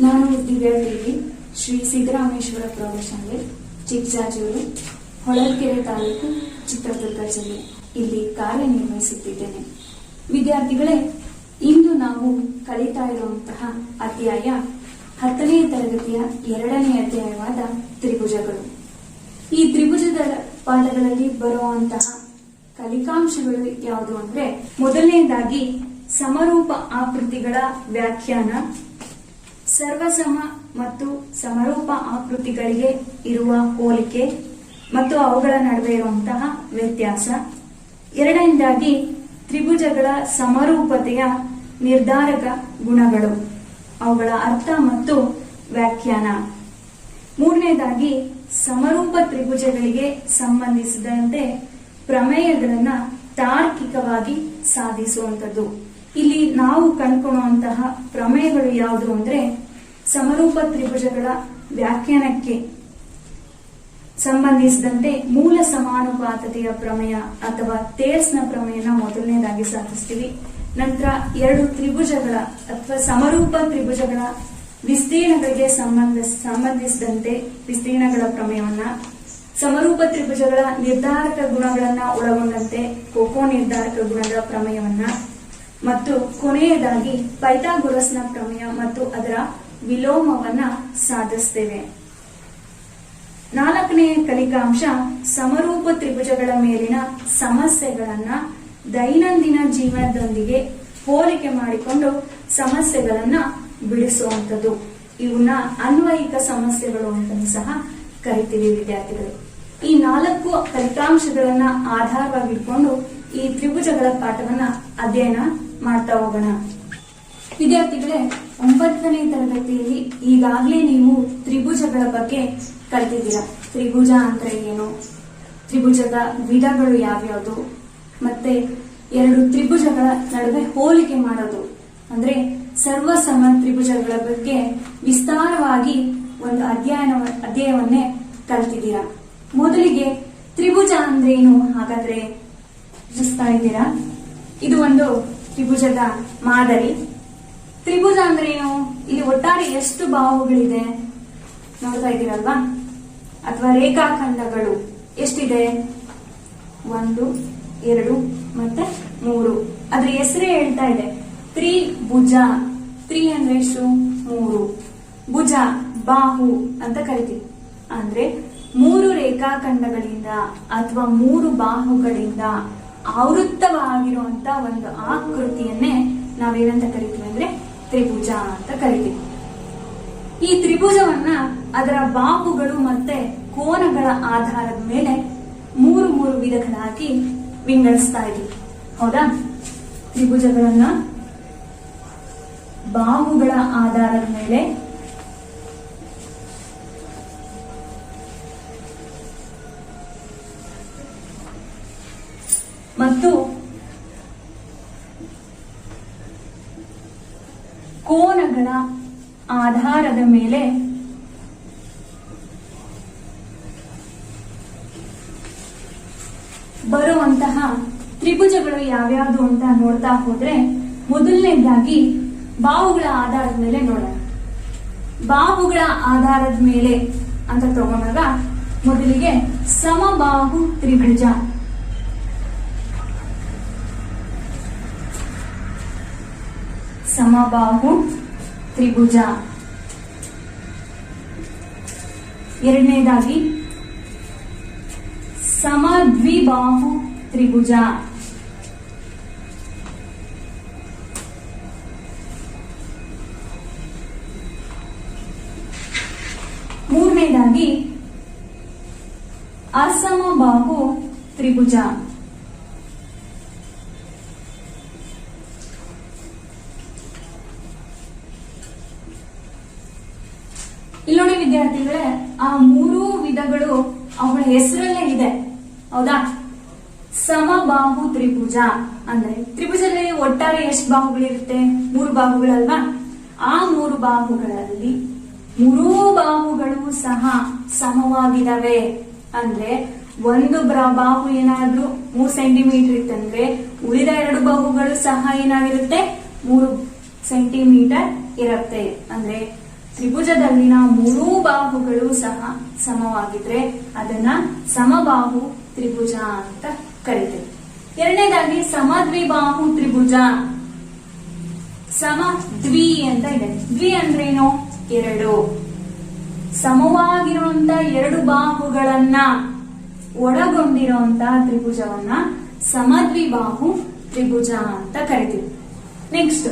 ನಾನು ದಿವ್ಯಾದೇವಿ, ಶ್ರೀ ಸಿದ್ದರಾಮೇಶ್ವರ ಪ್ರೌಢಶಾಲೆ, ಚಿಕ್ಕಜಾಜೂರು, ಹೊಳಲ್ಕೆರೆ ತಾಲೂಕು, ಚಿತ್ರದುರ್ಗ ಜಿಲ್ಲೆ ಇಲ್ಲಿ ಕಾರ್ಯನಿರ್ವಹಿಸುತ್ತಿದ್ದೇನೆ. ವಿದ್ಯಾರ್ಥಿಗಳೇ, ಇಂದು ನಾವು ಕಲಿತಾ ಇರುವಂತಹ ಅಧ್ಯಾಯ 10ನೇ ತರಗತಿಯ 2ನೇ ಅಧ್ಯಾಯವಾದ ತ್ರಿಭುಜಗಳು. ಈ ತ್ರಿಭುಜದ ಪಾಠಗಳಲ್ಲಿ ಬರುವಂತಹ ಕಲಿಕಾಂಶಗಳು ಯಾವುದು ಅಂದ್ರೆ, ಮೊದಲನೇದಾಗಿ ಸಮರೂಪ ಆಕೃತಿಗಳ ವ್ಯಾಖ್ಯಾನ, ಸರ್ವಸಮ ಮತ್ತು ಸಮರೂಪ ಆಕೃತಿಗಳಿಗೆ ಇರುವ ಹೋಲಿಕೆ ಮತ್ತು ಅವುಗಳ ನಡುವೆ ಇರುವಂತಹ ವ್ಯತ್ಯಾಸ. ಎರಡನೇದಾಗಿ ತ್ರಿಭುಜಗಳ ಸಮರೂಪತೆಯ ನಿರ್ಧಾರಕ ಗುಣಗಳು, ಅವುಗಳ ಅರ್ಥ ಮತ್ತು ವ್ಯಾಖ್ಯಾನ. ಮೂರನೇದಾಗಿ ಸಮರೂಪ ತ್ರಿಭುಜಗಳಿಗೆ ಸಂಬಂಧಿಸಿದಂತೆ ಪ್ರಮೇಯಗಳನ್ನ ತಾರ್ಕಿಕವಾಗಿ ಸಾಧಿಸುವಂಥದ್ದು. ಇಲ್ಲಿ ನಾವು ಕಂಡುಕೊಳ್ಳುವಂತಹ ಪ್ರಮೇಯಗಳು ಯಾವುದು ಅಂದ್ರೆ, ಸಮರೂಪ ತ್ರಿಭುಜಗಳ ವ್ಯಾಖ್ಯಾನಕ್ಕೆ ಸಂಬಂಧಿಸಿದಂತೆ ಮೂಲ ಸಮಾನುಪಾತತೆಯ ಪ್ರಮೇಯ ಅಥವಾ ಥೇಲ್ಸ್ನ ಪ್ರಮೇಯನ ಮೊದಲನೇದಾಗಿ ಸಾಧಿಸ್ತೀವಿ. ನಂತರ ಎರಡು ತ್ರಿಭುಜಗಳ ಅಥವಾ ಸಮರೂಪ ತ್ರಿಭುಜಗಳ ವಿಸ್ತೀರ್ಣಗಳಿಗೆ ಸಂಬಂಧಿಸಿದಂತೆ ವಿಸ್ತೀರ್ಣಗಳ ಪ್ರಮೇಯವನ್ನ, ಸಮರೂಪ ತ್ರಿಭುಜಗಳ ನಿರ್ಧಾರಕ ಗುಣಗಳನ್ನ ಒಳಗೊಂಡಂತೆ ಕೋಕೋ ನಿರ್ಧಾರಕ ಗುಣಗಳ ಪ್ರಮೇಯವನ್ನ, ಮತ್ತು ಕೊನೆಯದಾಗಿ ಪೈಥಾಗೊರಸ್ನ ಪ್ರಮೇಯ ಮತ್ತು ಅದರ ವಿಲೋಮವನ್ನ ಸಾಧಿಸ್ತೇವೆ. 4ನೇ ಕಲಿಕಾಂಶ ಸಮರೂಪ ತ್ರಿಭುಜಗಳ ಮೇಲಿನ ಸಮಸ್ಯೆಗಳನ್ನ ದೈನಂದಿನ ಜೀವನದೊಂದಿಗೆ ಹೋಲಿಕೆ ಮಾಡಿಕೊಂಡು ಸಮಸ್ಯೆಗಳನ್ನ ಬಿಡಿಸುವಂಥದ್ದು. ಇವನ್ನ ಅನ್ವಯಿಕ ಸಮಸ್ಯೆಗಳು ಅಂತ ಸಹ ಕರಿತೀವಿ ವಿದ್ಯಾರ್ಥಿಗಳು. ಈ 4 ಫಲಿತಾಂಶಗಳನ್ನ ಆಧಾರವಾಗಿಟ್ಕೊಂಡು ಈ ತ್ರಿಭುಜಗಳ ಪಾಠವನ್ನ ಅಧ್ಯಯನ ಮಾಡ್ತಾ ಹೋಗೋಣ. ವಿದ್ಯಾರ್ಥಿಗಳೇ, 9ನೇ ತರಗತಿಯಲ್ಲಿ ಈಗಾಗಲೇ ನೀವು ತ್ರಿಭುಜಗಳ ಬಗ್ಗೆ ಕಲಿತಿದ್ದೀರಾ. ತ್ರಿಭುಜ ಅಂದ್ರೆ ಏನು, ತ್ರಿಭುಜದ ವಿಧಗಳು ಯಾವ್ಯಾವುದು, ಮತ್ತೆ ಎರಡು ತ್ರಿಭುಜಗಳ ನಡುವೆ ಹೋಲಿಕೆ ಮಾಡೋದು ಅಂದ್ರೆ ಸರ್ವಸಮ ತ್ರಿಭುಜಗಳ ಬಗ್ಗೆ ವಿಸ್ತಾರವಾಗಿ ಒಂದು ಅಧ್ಯಾಯವನ್ನೇ ಕಲಿತಿದ್ದೀರಾ. ಮೊದಲಿಗೆ ತ್ರಿಭುಜ ಅಂದ್ರೆ ಏನು ಹಾಗಾದ್ರೆ ಯೋಚಿಸ್ತಾ ಇದ್ದೀರಾ? ಇದು ಒಂದು ತ್ರಿಭುಜದ ಮಾದರಿ. ತ್ರಿಭುಜ ಅಂದ್ರೆ ಏನು? ಇಲ್ಲಿ ಒಟ್ಟಾರೆ ಎಷ್ಟು ಬಾಹುಗಳಿದೆ ನೋಡ್ತಾ ಇದ್ದೀರಲ್ವಾ? ಅಥವಾ ರೇಖಾಖಂಡಗಳು ಎಷ್ಟಿದೆ? 1, 2 ಮತ್ತೆ 3. ಅದ್ರ ಹೆಸರೇ ಹೇಳ್ತಾ ಇದೆ ತ್ರಿಭುಜ. ತ್ರಿ ಅಂದ್ರೆ ಎಷ್ಟು? 3. ಭುಜ ಬಾಹು ಅಂತ ಕರಿತೀವಿ. ಅಂದ್ರೆ 3 ರೇಖಾಖಂಡಗಳಿಂದ ಅಥವಾ 3 ಬಾಹುಗಳಿಂದ ಆವೃತ್ತವಾಗಿರುವಂತ ಒಂದು ಆಕೃತಿಯನ್ನೇ ನಾವೇನಂತ ಕರಿತೀವಿ ಅಂದ್ರೆ ತ್ರಿಭುಜ ಅಂತ ಕರಿತೀವಿ. ಈ ತ್ರಿಭುಜವನ್ನ ಅದರ ಬಾಹುಗಳು ಮತ್ತೆ ಕೋನಗಳ ಆಧಾರದ ಮೇಲೆ 3 ವಿಧಗಳಾಗಿ ವಿಂಗಡಿಸ್ತಾ ಇದ್ದೀವಿ. ಹೌದಾ? ತ್ರಿಭುಜಗಳನ್ನ ಬಾಹುಗಳ ಆಧಾರದ ಮೇಲೆ ಮತ್ತು ಕೋನಗಳ ಆಧಾರದ ಮೇಲೆ ಬರುವಂತಹ ತ್ರಿಭುಜಗಳು ಯಾವ್ಯಾವುದು ಅಂತ ನೋಡ್ತಾ ಹೋದ್ರೆ, ಮೊದಲನೇದಾಗಿ ಬಾಹುಗಳ ಆಧಾರದ ಮೇಲೆ ನೋಡೋಣ. ಬಾಹುಗಳ ಆಧಾರದ ಮೇಲೆ ಅಂತ ತಗೊಂಡಾಗ ಮೊದಲಿಗೆ ಸಮಬಾಹು ತ್ರಿಭುಜ. ಸಮಬಾಹು ತ್ರಿಭುಜ. ಎರಡನೇದಾಗಿ ಸಮದ್ವಿಬಾಹು ತ್ರಿಭುಜ. ಮೂರನೇದಾಗಿ ಅಸಮಬಾಹು ತ್ರಿಭುಜ. ಇಲ್ಲಿ ನೋಡಿ ವಿದ್ಯಾರ್ಥಿಗಳೇ, ಆ 3 ವಿಧಗಳು ಅವುಗಳ ಹೆಸರಲ್ಲೇ ಇದೆ. ಹೌದಾ? ಸಮಬಾಹು ತ್ರಿಭುಜ ಅಂದ್ರೆ ತ್ರಿಭುಜದಲ್ಲಿ ಒಟ್ಟಾರೆ ಎಷ್ಟು ಬಾಹುಗಳಿರುತ್ತೆ? 3 ಬಾಹುಗಳಲ್ವಾ? ಆ 3 ಬಾಹುಗಳಲ್ಲಿ 3 ಬಾಹುಗಳು ಸಹ ಸಮವಾಗಿದ್ದಾವೆ. ಅಂದ್ರೆ ಒಂದು ಬಾಹು ಏನಾದ್ರೂ 3 ಸೆಂಟಿಮೀಟರ್ ಇತ್ತಂದ್ರೆ ಉಳಿದ 2 ಬಾಹುಗಳು ಸಹ ಏನಾಗಿರುತ್ತೆ? 3 ಸೆಂಟಿಮೀಟರ್ ಇರುತ್ತೆ. ಅಂದ್ರೆ ತ್ರಿಭುಜದಲ್ಲಿನ ಮೂರೂ ಬಾಹುಗಳು ಸಹ ಸಮವಾಗಿದ್ರೆ ಅದನ್ನ ಸಮಬಾಹು ತ್ರಿಭುಜ ಅಂತ ಕರಿತೀವಿ. ಎರಡನೇದಾಗಿ ಸಮದ್ವಿಬಾಹು ತ್ರಿಭುಜ. ಸಮ ದ್ವಿ ಅಂತ ಇದೆ. ದ್ವಿ ಅಂದ್ರೇನು? ಎರಡು. ಸಮವಾಗಿರುವಂತ ಎರಡು ಬಾಹುಗಳನ್ನ ಒಳಗೊಂಡಿರುವಂತಹ ತ್ರಿಭುಜವನ್ನ ಸಮದ್ವಿಬಾಹು ತ್ರಿಭುಜ ಅಂತ ಕರಿತೀವಿ. ನೆಕ್ಸ್ಟ್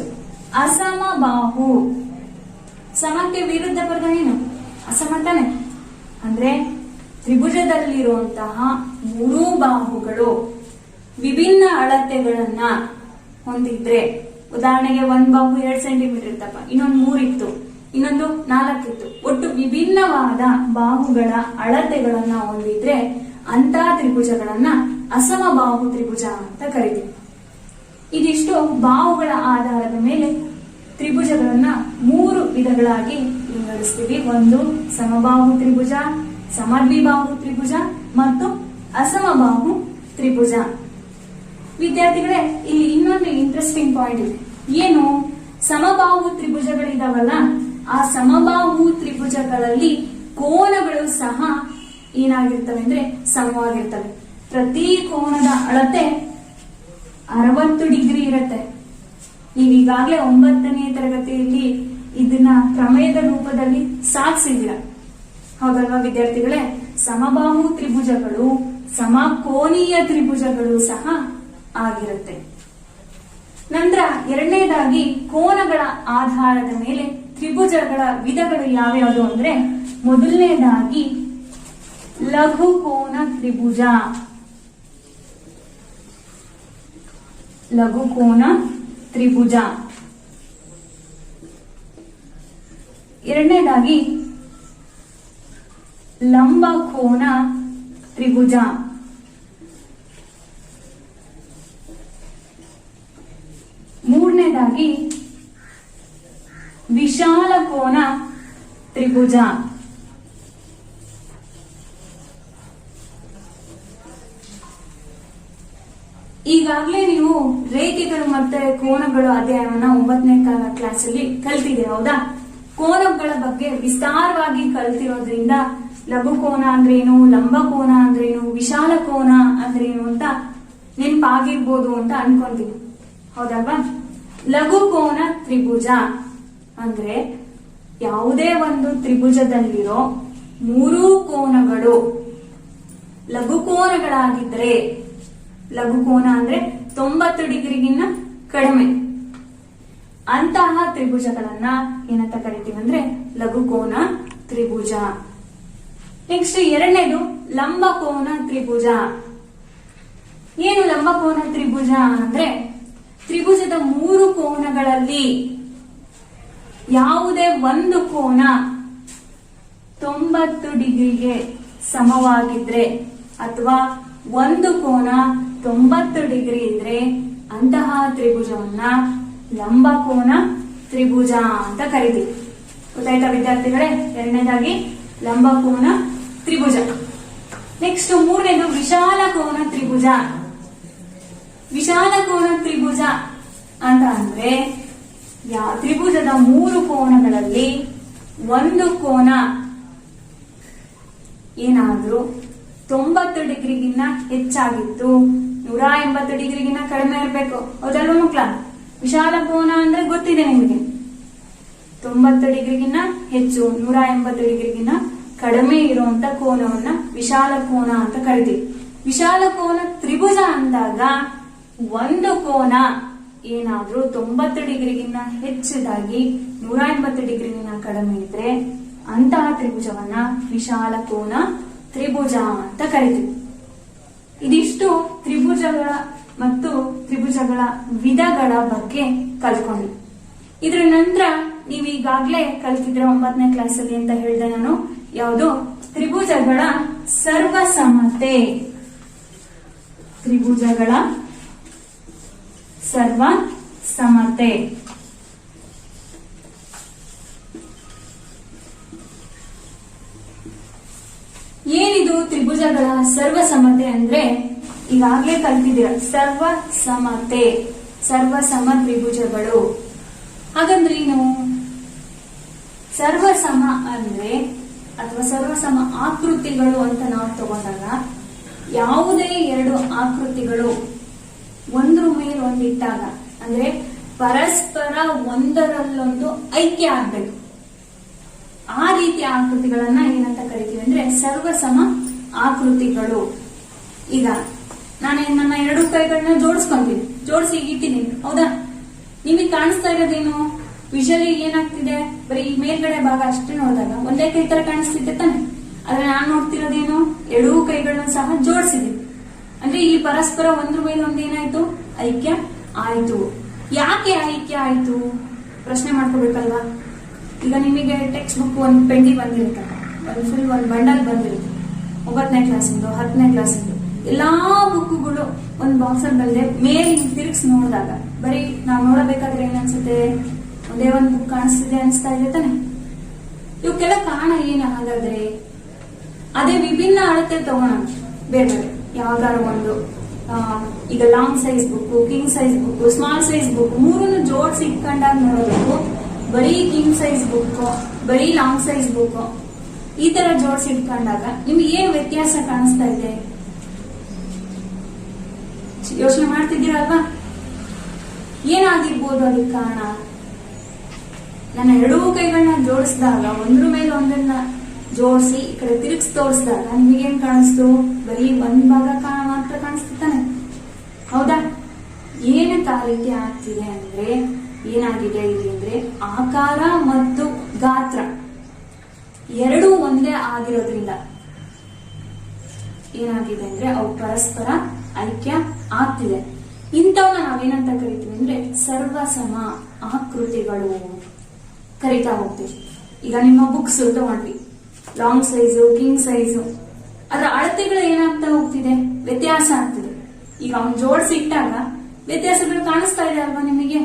ಅಸಮಬಾಹು. ಸಮಕ್ಕೆ ವಿರುದ್ಧ ಪದ ಏನು? ಅಸಮ ತಾನೆ. ಅಂದ್ರೆ ತ್ರಿಭುಜದಲ್ಲಿರುವಂತಹ ಮೂರೂ ಬಾಹುಗಳು ವಿಭಿನ್ನ ಅಳತೆಗಳನ್ನ ಹೊಂದಿದ್ರೆ, ಉದಾಹರಣೆಗೆ ಒಂದ್ ಬಾಹು 2 ಸೆಂಟಿಮೀಟರ್ ಇರ್ತಪ್ಪ, ಇನ್ನೊಂದು 3 ಇತ್ತು, ಇನ್ನೊಂದು 4 ಇತ್ತು, ಒಟ್ಟು ವಿಭಿನ್ನವಾದ ಬಾಹುಗಳ ಅಳತೆಗಳನ್ನ ಹೊಂದಿದ್ರೆ ಅಂತ ತ್ರಿಭುಜಗಳನ್ನ ಅಸಮಬಾಹು ತ್ರಿಭುಜ ಅಂತ ಕರಿತೀವಿ. ಇದಿಷ್ಟು ಬಾಹುಗಳ ಆಧಾರದ ಮೇಲೆ ತ್ರಿಭುಜಗಳನ್ನ 3 ವಿಧಗಳಾಗಿ ವಿಂಗಡಿಸ್ತೀವಿ. ಒಂದು ಸಮಬಾಹು ತ್ರಿಭುಜ, ಸಮದ್ವಿಬಾಹು ತ್ರಿಭುಜ ಮತ್ತು ಅಸಮಬಾಹು ತ್ರಿಭುಜ. ವಿದ್ಯಾರ್ಥಿಗಳೇ, ಇಲ್ಲಿ ಇನ್ನೊಂದು ಇಂಟ್ರೆಸ್ಟಿಂಗ್ ಪಾಯಿಂಟ್ ಇದೆ. ಏನು? ಸಮಬಾಹು ತ್ರಿಭುಜಗಳಿದಾವಲ್ಲ, ಆ ಸಮಬಾಹು ತ್ರಿಭುಜಗಳಲ್ಲಿ ಕೋನಗಳು ಸಹ ಏನಾಗಿರ್ತವೆ ಅಂದ್ರೆ ಸಮವಾಗಿರ್ತವೆ. ಪ್ರತಿ ಕೋನದ ಅಳತೆ 60 ಡಿಗ್ರಿ ಇರುತ್ತೆ. ನೀವೀಗಾಗಲೇ 9ನೇ ತರಗತಿಯಲ್ಲಿ ಇದನ್ನ ಪ್ರಮೇಯದ ರೂಪದಲ್ಲಿ ಸಾಧಿಸಿದ್ದೀರ, ಹೌದಲ್ವಾ ವಿದ್ಯಾರ್ಥಿಗಳೇ? ಸಮಬಾಹು ತ್ರಿಭುಜಗಳು ಸಮಕೋನೀಯ ತ್ರಿಭುಜಗಳು ಸಹ ಆಗಿರುತ್ತೆ. ನಂತರ ಎರಡನೇದಾಗಿ ಕೋನಗಳ ಆಧಾರದ ಮೇಲೆ ತ್ರಿಭುಜಗಳ ವಿಧಗಳು ಯಾವ್ಯಾವುದು ಅಂದ್ರೆ, ಮೊದಲನೇದಾಗಿ ಲಘು ಕೋನ ತ್ರಿಭುಜ. ಲಘು ಕೋನ ತ್ರಿಭುಜ. ಎರಡನೇದಾಗಿ ಲಂಬ ಕೋನ ತ್ರಿಭುಜ. ಮೂರನೇದಾಗಿ ವಿಶಾಲ ಕೋನ ತ್ರಿಭುಜ. ಈಗಾಗಲೇ ನೀವು ರೇಖೆಗಳು ಮತ್ತೆ ಕೋನಗಳು ಅಧ್ಯಾಯವನ್ನ 9ನೇ ಕ್ಲಾಸ್ ಅಲ್ಲಿ ಕಲ್ತಿದ್ದೀರಾ, ಹೌದಾ? ಕೋನಗಳ ಬಗ್ಗೆ ವಿಸ್ತಾರವಾಗಿ ಕಲ್ತಿರೋದ್ರಿಂದ ಲಘು ಕೋನ ಅಂದ್ರೇನು, ಲಂಬ ಕೋನ ಅಂದ್ರೇನು, ವಿಶಾಲ ಕೋನ ಅಂದ್ರೇನು ಅಂತ ನೆನಪಾಗಿರ್ಬೋದು ಅಂತ ಅನ್ಕೊಂತೀನಿ, ಹೌದಲ್ವಾ? ಲಘು ಕೋನ ತ್ರಿಭುಜ ಅಂದ್ರೆ ಯಾವುದೇ ಒಂದು ತ್ರಿಭುಜದಲ್ಲಿರೋ 3 ಕೋನಗಳು ಲಘು ಕೋನಗಳಾಗಿದ್ರೆ, ಲಘು ಕೋನ ಅಂದ್ರೆ 90 ಡಿಗ್ರಿಗಿನ್ನ ಕಡಿಮೆ, ಅಂತಹ ತ್ರಿಭುಜಗಳನ್ನ ಏನಂತ ಕರಿತೀವಿ ಅಂದ್ರೆ ಲಘು ಕೋನ ತ್ರಿಭುಜ. ನೆಕ್ಸ್ಟ್ ಎರಡನೇದು ಲಂಬ ಕೋನ ತ್ರಿಭುಜ. ಏನು ಲಂಬ ಕೋನ ತ್ರಿಭುಜ ಅಂದ್ರೆ, ತ್ರಿಭುಜದ 3 ಕೋನಗಳಲ್ಲಿ ಯಾವುದೇ ಒಂದು ಕೋನ 90 ಡಿಗ್ರಿಗೆ ಸಮವಾಗಿದ್ರೆ ಅಥವಾ ಒಂದು ಕೋನ 90 ಡಿಗ್ರಿ ಇದ್ರೆ ಅಂತಹ ತ್ರಿಭುಜವನ್ನ ಲಂಬ ಕೋನ ತ್ರಿಭುಜ ಅಂತ ಕರಿತೀವಿ. ಗೊತ್ತಾಯ್ತಾ ವಿದ್ಯಾರ್ಥಿಗಳೇ? ಎರಡನೇದಾಗಿ ಲಂಬ ಕೋನ ತ್ರಿಭುಜ. ನೆಕ್ಸ್ಟ್ ಮೂರನೇದು ವಿಶಾಲ ಕೋನ ತ್ರಿಭುಜ. ವಿಶಾಲ ಕೋನ ತ್ರಿಭುಜ ಅಂತ ಅಂದ್ರೆ ತ್ರಿಭುಜದ 3 ಕೋನಗಳಲ್ಲಿ ಒಂದು ಕೋನ ಏನಾದ್ರೂ 90 ಡಿಗ್ರಿಗಿನ್ನ ಹೆಚ್ಚಾಗಿತ್ತು, 180 ಡಿಗ್ರಿಗಿನ್ನ ಕಡಿಮೆ ಇರಬೇಕು, ಹೌದಲ್ವಾ ಮಕ್ಕಳ? ವಿಶಾಲ ಕೋನ ಅಂದ್ರೆ ಗೊತ್ತಿದೆ ನಿಮಗೆ, 90 ಡಿಗ್ರಿಗಿನ್ನ ಹೆಚ್ಚು, 180 ಡಿಗ್ರಿಗಿನ್ನ ಕಡಿಮೆ ಇರುವಂತ ಕೋನವನ್ನ ವಿಶಾಲ ಕೋನ ಅಂತ ಕರಿತೀವಿ. ವಿಶಾಲ ಕೋನ ತ್ರಿಭುಜ ಅಂದಾಗ ಒಂದು ಕೋನ ಏನಾದ್ರೂ 90 ಡಿಗ್ರಿಗಿನ್ನ ಹೆಚ್ಚಿದಾಗಿ 180 ಡಿಗ್ರಿಗಿನ್ನ ಕಡಿಮೆ ಇದ್ರೆ ಅಂತಹ ತ್ರಿಭುಜವನ್ನ ವಿಶಾಲ ಕೋನ ತ್ರಿಭುಜ ಅಂತ ಕರಿತೀವಿ. ಇದಿಷ್ಟು ತ್ರಿಭುಜಗಳ ಮತ್ತು ತ್ರಿಭುಜಗಳ ವಿಧಗಳ ಬಗ್ಗೆ ಕಲ್ತ್ಕೊಂಡ್ವಿ. ಇದ್ರ ನಂತರ ನೀವು ಈಗಾಗಲೇ ಕಲ್ತಿದ್ರೆ 9ನೇ ಕ್ಲಾಸ್ ಅಲ್ಲಿ ಅಂತ ಹೇಳಿದೆ ನಾನು, ಯಾವುದು? ತ್ರಿಭುಜಗಳ ಸರ್ವಸಮತೆ. ತ್ರಿಭುಜಗಳ ಸರ್ವಸಮತೆ. ಏನಿದು ತ್ರಿಭುಜಗಳ ಸರ್ವಸಮತೆ ಅಂದ್ರೆ, ಈಗಾಗಲೇ ಕಲ್ತಿದ್ದೀರ ಸರ್ವಸಮತೆ, ಸರ್ವಸಮ ತ್ರಿಭುಜಗಳು. ಹಾಗಂದ್ರೆ ಏನು? ಸರ್ವಸಮ ಅಂದ್ರೆ ಅಥವಾ ಸರ್ವಸಮ ಆಕೃತಿಗಳು ಅಂತ ನಾವು ತಗೊಂಡಾಗ ಯಾವುದೇ ಎರಡು ಆಕೃತಿಗಳು ಒಂದ್ರ ಮೇಲೆ ಒಂದಿಟ್ಟಾಗ ಅಂದ್ರೆ ಪರಸ್ಪರ ಒಂದರಲ್ಲೊಂದು ಐಕ್ಯ ಆಗ್ಬೇಕು. ಆ ರೀತಿಯ ಆಕೃತಿಗಳನ್ನ ಏನಂತ ಕರಿತೀವಿ ಅಂದ್ರೆ ಸರ್ವಸಮ ಆಕೃತಿಗಳು. ಈಗ ನಾನು ನನ್ನ ಎರಡು ಕೈಗಳನ್ನ ಜೋಡಿಸ್ಕೊಂತೀನಿ, ಜೋಡಿಸಿ ಇಟ್ಟಿದ್ದೀನಿ, ಹೌದಾ? ನಿಮಗೆ ಕಾಣಿಸ್ತಾ ಇರೋದೇನು? ವಿಷುವಲಿ ಏನಾಗ್ತಿದೆ? ಬರೀ ಈ ಮೇಲ್ಗಡೆ ಭಾಗ ಅಷ್ಟೇ ನೋಡಿದಾಗ ಒಂದೇ ಕೈ ತರ ಕಾಣಿಸ್ತಿದ್ದೆ ತಾನೆ. ಆದ್ರೆ ನಾನ್ ನೋಡ್ತಿರೋದೇನು? ಎರಡೂ ಕೈಗಳನ್ನ ಸಹ ಜೋಡಿಸಿದೀನಿ. ಅಂದ್ರೆ ಇಲ್ಲಿ ಪರಸ್ಪರ ಒಂದ್ರ ಮೇಲೆ ಒಂದ್ ಏನಾಯ್ತು? ಐಕ್ಯ ಆಯ್ತು. ಯಾಕೆ ಐಕ್ಯ ಆಯ್ತು ಪ್ರಶ್ನೆ ಮಾಡ್ಕೋಬೇಕಲ್ವಾ? ಈಗ ನಿಮಗೆ ಟೆಕ್ಸ್ಟ್ ಬುಕ್ ಒಂದ್ ಪೆಂಡಿ ಬಂದಿರುತ್ತೆ, ಒಂದ್ ಬಂಡಲ್ ಬಂದಿರುತ್ತೆ, 9ನೇ ಕ್ಲಾಸಿಂದು 10ನೇ ಕ್ಲಾಸಿಂದು ಎಲ್ಲಾ ಬುಕ್ಗಳು ಒಂದ್ ಬಾಕ್ಸ್ ಅಲ್ಲಿ ಬಂದ್ರೆ ಮೇಲೆ ತಿರುಗಿಸಿ ನೋಡಿದಾಗ ಬರೀ ನಾವ್ ನೋಡಬೇಕಾದ್ರೆ ಏನ್ ಅನ್ಸುತ್ತೆ? ಒಂದೇ ಒಂದ್ ಬುಕ್ ಕಾಣಿಸ್ತಿದೆ ಅನ್ಸ್ತಾ ಇದೆ ತಾನೆ. ಇವಕ್ಕೆಲ್ಲ ಕಾರಣ ಏನ ಹಾಗಾದ್ರೆ? ಅದೇ ವಿಭಿನ್ನ ಅಳತೆ ತಗೋಣ, ಬೇರೆ ಬೇರೆ ಯಾವ್ದಾರು ಒಂದು ಈಗ long size book, king size book, small size book ಮೂರನ್ನು ಜೋಡಿಸಿ ಇಟ್ಕೊಂಡಾಗ ನೋಡಬೇಕು. ಬರೀ ಕಿಂಗ್ ಸೈಜ್ ಬುಕ್, ಬರೀ ಲಾಂಗ್ ಸೈಜ್ ಬುಕ್ ಈ ತರ ಜೋಡಿಸಿ ಇಟ್ಕೊಂಡಾಗ ನಿಮ್ಗೆ ಏನ್ ವ್ಯತ್ಯಾಸ ಕಾಣಿಸ್ತಾ ಇದೆ? ಯೋಚನೆ ಮಾಡ್ತಿದ್ದೀರಲ್ವಾ? ಏನಾಗಿರ್ಬೋದು ಅದಕ್ಕೆ ಕಾರಣ? ನನ್ನ ಎರಡೂ ಕೈಗಳನ್ನ ಜೋಡಿಸಿದಾಗ ಒಂದ್ರ ಮೇಲೆ ಒಂದನ್ನ ಜೋಡಿಸಿ ಈ ಕಡೆ ತಿರುಗಿಸಿ ತೋರಿಸಿದಾಗ ನಿಮಗೇನ್ ಕಾಣಿಸ್ತು? ಬರೀ ಒಂದ್ ಭಾಗ ಮಾತ್ರ ಕಾಣಿಸ್ತಾನೆ, ಹೌದಾ? ಏನಕ್ಕೆ ಆ ರೀತಿ ಆಗ್ತಿದೆ ಅಂದ್ರೆ ಏನಾಗಿದೆ ಇಲ್ಲಿ ಅಂದ್ರೆ ಆಕಾರ ಮತ್ತು ಗಾತ್ರ ಎರಡೂ ಒಂದೇ ಆಗಿರೋದ್ರಿಂದ ಏನಾಗಿದೆ ಅಂದ್ರೆ ಅವು ಪರಸ್ಪರ ಐಕ್ಯ ಆಗ್ತಿದೆ. ಇಂಥವನ್ನ ನಾವೇನಂತ ಕರಿತೀವಿ ಅಂದ್ರೆ ಸರ್ವಸಮ ಆಕೃತಿಗಳು ಕರಿತಾ ಹೋಗ್ತೀವಿ. ಈಗ ನಿಮ್ಮ ಬುಕ್ಸ್ ತಗೊಂಡ್ವಿ, ಲಾಂಗ್ ಸೈಜು, ಕಿಂಗ್ ಸೈಜು, ಅದರ ಅಳತೆಗಳು ಏನಾಗ್ತಾ ಹೋಗ್ತಿದೆ? ವ್ಯತ್ಯಾಸ ಆಗ್ತಿದೆ. ಈಗ ಅವನ್ ಜೋಡಿಸಿ ಇಟ್ಟಾಗ ವ್ಯತ್ಯಾಸಗಳು ಕಾಣಿಸ್ತಾ ಇದೆ ಅಲ್ವಾ ನಿಮಗೆ?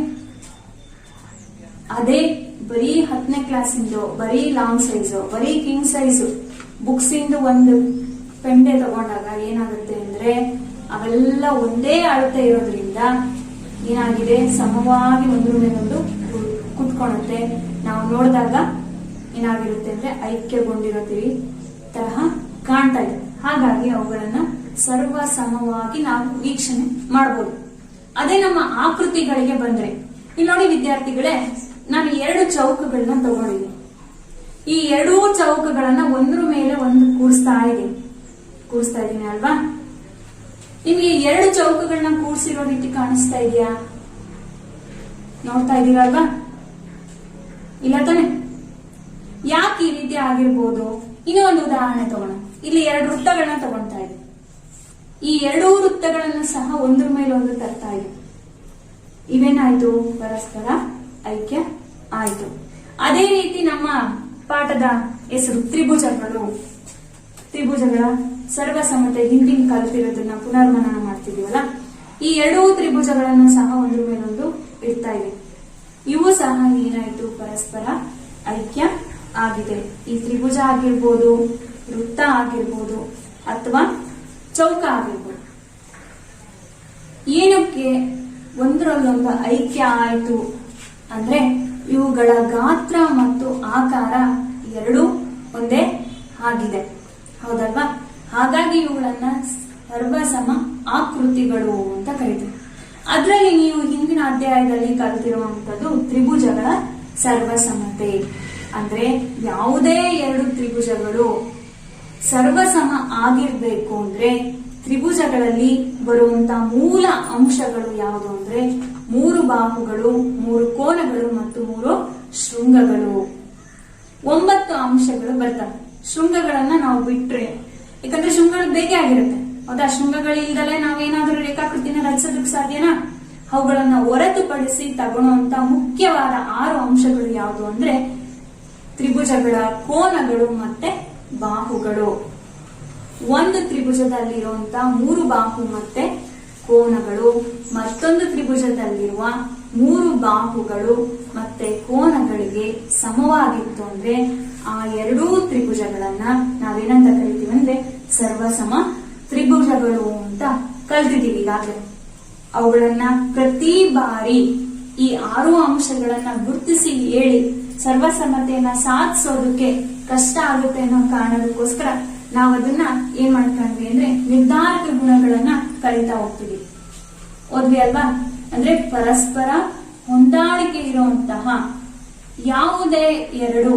ಅದೇ ಬರೀ 10ನೇ ಕ್ಲಾಸಿಂದು ಬರೀ ಲಾಂಗ್ ಸೈಜು, ಬರೀ ಕಿಂಗ್ ಸೈಜು ಬುಕ್ಸ್ ಇಂದು ಒಂದು ಪೆಂಡೆ ತಗೊಂಡಾಗ ಏನಾಗುತ್ತೆ ಅಂದ್ರೆ ಅವೆಲ್ಲ ಒಂದೇ ಅಳತೆ ಇರೋದ್ರಿಂದ ಏನಾಗಿದೆ? ಸಮವಾಗಿ ಒಂದ್ರ ಮೇಲೊಂದು ಕುತ್ಕೊಳುತ್ತೆ. ನಾವು ನೋಡಿದಾಗ ಏನಾಗಿರುತ್ತೆ ಅಂದ್ರೆ ಐಕ್ಯಗೊಂಡಿರೋತೀವಿ ತರಹ ಕಾಣ್ತಾ ಇದೆ. ಹಾಗಾಗಿ ಅವುಗಳನ್ನ ಸರ್ವ ಸಮವಾಗಿ ನಾವು ವೀಕ್ಷಣೆ ಮಾಡಬಹುದು. ಅದೇ ನಮ್ಮ ಆಕೃತಿಗಳಿಗೆ ಬಂದ್ರೆ ಇಲ್ಲಿ ನೋಡಿ ವಿದ್ಯಾರ್ಥಿಗಳೇ, ನಾನು 2 ಚೌಕಗಳನ್ನ ತಗೊಂಡಿದ್ದೀನಿ. ಈ 2 ಚೌಕಗಳನ್ನ ಒಂದ್ರ ಮೇಲೆ ಒಂದು ಕೂಡಿಸ್ತಾ ಇದ್ದೀನಿ ಅಲ್ವಾ? ನಿಮ್ಗೆ 2 ಚೌಕಗಳನ್ನ ಕೂಡಿಸಿರೋ ರೀತಿ ಕಾಣಿಸ್ತಾ ಇದೆಯಾ? ನೋಡ್ತಾ ಇದ್ದೀರಲ್ವಾ? ಇಲ್ಲ ತಾನೆ? ಯಾಕೆ ಈ ರೀತಿ ಆಗಿರ್ಬೋದು? ಇನ್ನೂ ಒಂದು ಉದಾಹರಣೆ ತಗೋಣ. ಇಲ್ಲಿ 2 ವೃತ್ತಗಳನ್ನ ತಗೊಳ್ತಾ ಇದೆ. ಈ 2 ವೃತ್ತಗಳನ್ನು ಸಹ ಒಂದ್ರ ಮೇಲೆ ಒಂದು ತರ್ತಾ ಇದೆ. ಇವೇನಾಯ್ತು? ಪರಸ್ಪರ ಐಕ್ಯ ಆಯ್ತು. ಅದೇ ರೀತಿ ನಮ್ಮ ಪಾಠದ ಹೆಸರು ತ್ರಿಭುಜಗಳ ಸರ್ವಸಮತೆ ಹಿಂದಿನ ಕಲಿತಿರೋದನ್ನ ಪುನರ್ಮನನ ಮಾಡ್ತಿದೀವಲ್ಲ, ಈ 2 ತ್ರಿಭುಜಗಳನ್ನು ಸಹ ಒಂದ್ರ ಮೇಲೊಂದು ಇಡ್ತಾ ಇದೆ. ಇವು ಸಹ ಏನಾಯ್ತು? ಪರಸ್ಪರ ಐಕ್ಯ ಆಗಿದೆ. ಈ ತ್ರಿಭುಜ ಆಗಿರ್ಬೋದು, ವೃತ್ತ ಆಗಿರ್ಬೋದು, ಅಥವಾ ಚೌಕ ಆಗಿರ್ಬೋದು. ಏನಕ್ಕೆ ಒಂದರಲ್ಲೊಂದು ಐಕ್ಯ ಆಯ್ತು ಅಂದ್ರೆ ಇವುಗಳ ಗಾತ್ರ ಮತ್ತು ಆಕಾರ ಎರಡೂ ಒಂದೇ ಆಗಿದೆ, ಹೌದಲ್ವಾ? ಹಾಗಾಗಿ ಇವುಗಳನ್ನ ಸರ್ವಸಮ ಆಕೃತಿಗಳು ಅಂತ ಕರೀತೀವಿ. ಅದರಲ್ಲಿ ನೀವು ಹಿಂದಿನ ಅಧ್ಯಾಯದಲ್ಲಿ ಕಲಿತಿರುವಂತದ್ದು ತ್ರಿಭುಜಗಳ ಸರ್ವಸಮತೆ. ಅಂದ್ರೆ ಯಾವುದೇ 2 ತ್ರಿಭುಜಗಳು ಸರ್ವಸಮ ಆಗಿರ್ಬೇಕು ಅಂದ್ರೆ ತ್ರಿಭುಜಗಳಲ್ಲಿ ಬರುವಂತ ಮೂಲ ಅಂಶಗಳು ಯಾವುದು ಅಂದ್ರೆ 3 ಬಾಹುಗಳು, 3 ಕೋನಗಳು ಮತ್ತು 3 ಶೃಂಗಗಳು. 9 ಅಂಶಗಳು ಬರ್ತವೆ. ಶೃಂಗಗಳನ್ನ ನಾವು ಬಿಟ್ರೆ, ಯಾಕಂದ್ರೆ ಶೃಂಗಗಳು ಬೇಕೇ ಆಗಿರುತ್ತೆ, ಹೌದಾ? ಶೃಂಗಗಳಿಲ್ದಲೇ ನಾವೇನಾದ್ರೂ ರೇಖಾಕೃತಿನ ರಚಿಸೋದಕ್ಕೆ ಸಾಧ್ಯನಾ? ಅವುಗಳನ್ನ ಹೊರತುಪಡಿಸಿ ತಗೊಳ್ಳುವಂತ ಮುಖ್ಯವಾದ 6 ಅಂಶಗಳು ಯಾವುದು ಅಂದ್ರೆ ತ್ರಿಭುಜಗಳ ಕೋನಗಳು ಮತ್ತೆ ಬಾಹುಗಳು. ಒಂದು ತ್ರಿಭುಜದಲ್ಲಿರುವಂತ 3 ಬಾಹು ಮತ್ತೆ ಕೋನಗಳು, ಮತ್ತೊಂದು ತ್ರಿಭುಜದಲ್ಲಿರುವ 3 ಬಾಹುಗಳು ಮತ್ತೆ ಕೋನಗಳಿಗೆ ಸಮವಾಗಿತ್ತು ಅಂದ್ರೆ ಆ 2 ತ್ರಿಭುಜಗಳನ್ನ ನಾವೇನಂತ ಕರಿತೀವಿ ಅಂದ್ರೆ ಸರ್ವಸಮ ತ್ರಿಭುಜಗಳು ಅಂತ ಕಲ್ತಿದ್ದೀವಿ ಈಗಾಗಲೇ. ಅವುಗಳನ್ನ ಪ್ರತಿ ಬಾರಿ ಈ 6 ಅಂಶಗಳನ್ನ ಗುರುತಿಸಿ ಹೇಳಿ ಸರ್ವಸಮ್ಮತೆಯನ್ನ ಸಾಧಿಸೋದಕ್ಕೆ ಕಷ್ಟ ಆಗುತ್ತೆ ಅನ್ನೋ ಕಾರಣಕ್ಕೋಸ್ಕರ ನಾವು ಅದನ್ನ ಏನ್ ಮಾಡ್ಕೊಂಡ್ವಿ ಅಂದ್ರೆ ನಿರ್ಧಾರಕ ಗುಣಗಳನ್ನ ಕಲಿತಾ ಹೋಗ್ತೀವಿ. ಓದ್ವಿ ಅಲ್ವಾ? ಅಂದ್ರೆ ಪರಸ್ಪರ ಹೊಂದಾಣಿಕೆ ಇರುವಂತಹ ಯಾವುದೇ ಎರಡು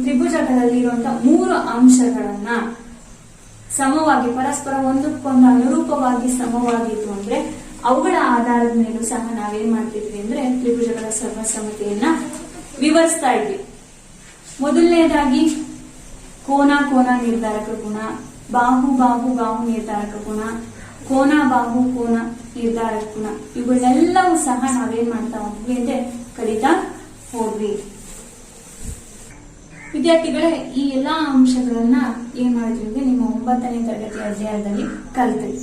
ತ್ರಿಭುಜಗಳಲ್ಲಿರುವಂತಹ 3 ಅಂಶಗಳನ್ನ ಸಮವಾಗಿ ಪರಸ್ಪರ ಒಂದಕ್ಕೊಂದು ಅನುರೂಪವಾಗಿ ಸಮವಾಗಿತ್ತು ಅಂದ್ರೆ ಅವುಗಳ ಆಧಾರದ ಮೇಲೂ ಸಹ ನಾವೇನ್ ಮಾಡ್ತಿದ್ವಿ ಅಂದ್ರೆ ತ್ರಿಭುಜಗಳ ಸರ್ವಸಮ್ಮತೆಯನ್ನ ವಿವರಿಸ್ತಾ ಇದ್ವಿ. ಮೊದಲನೇದಾಗಿ ಕೋನ ನಿರ್ಧಾರಕ ಗುಣ, ಬಾಹು ನಿರ್ಧಾರಕ ಗುಣ, ಕೋನ ನಿರ್ಧಾರಕ ಗುಣ, ಇವುಗಳೆಲ್ಲವೂ ಸಹ ನಾವೇನ್ ಮಾಡ್ತಾ ಹೋದ್ವಿ ಅಂದ್ರೆ ಕಲಿತಾ ಹೋದ್ವಿ. ವಿದ್ಯಾರ್ಥಿಗಳೇ, ಈ ಎಲ್ಲಾ ಅಂಶಗಳನ್ನ ಏನ್ ಮಾಡಿದ್ವಿ ಅಂದ್ರೆ ನಿಮ್ಮ 9ನೇ ತರಗತಿ ಅಧ್ಯಾಯದಲ್ಲಿ ಕಲಿತ್ರಿ.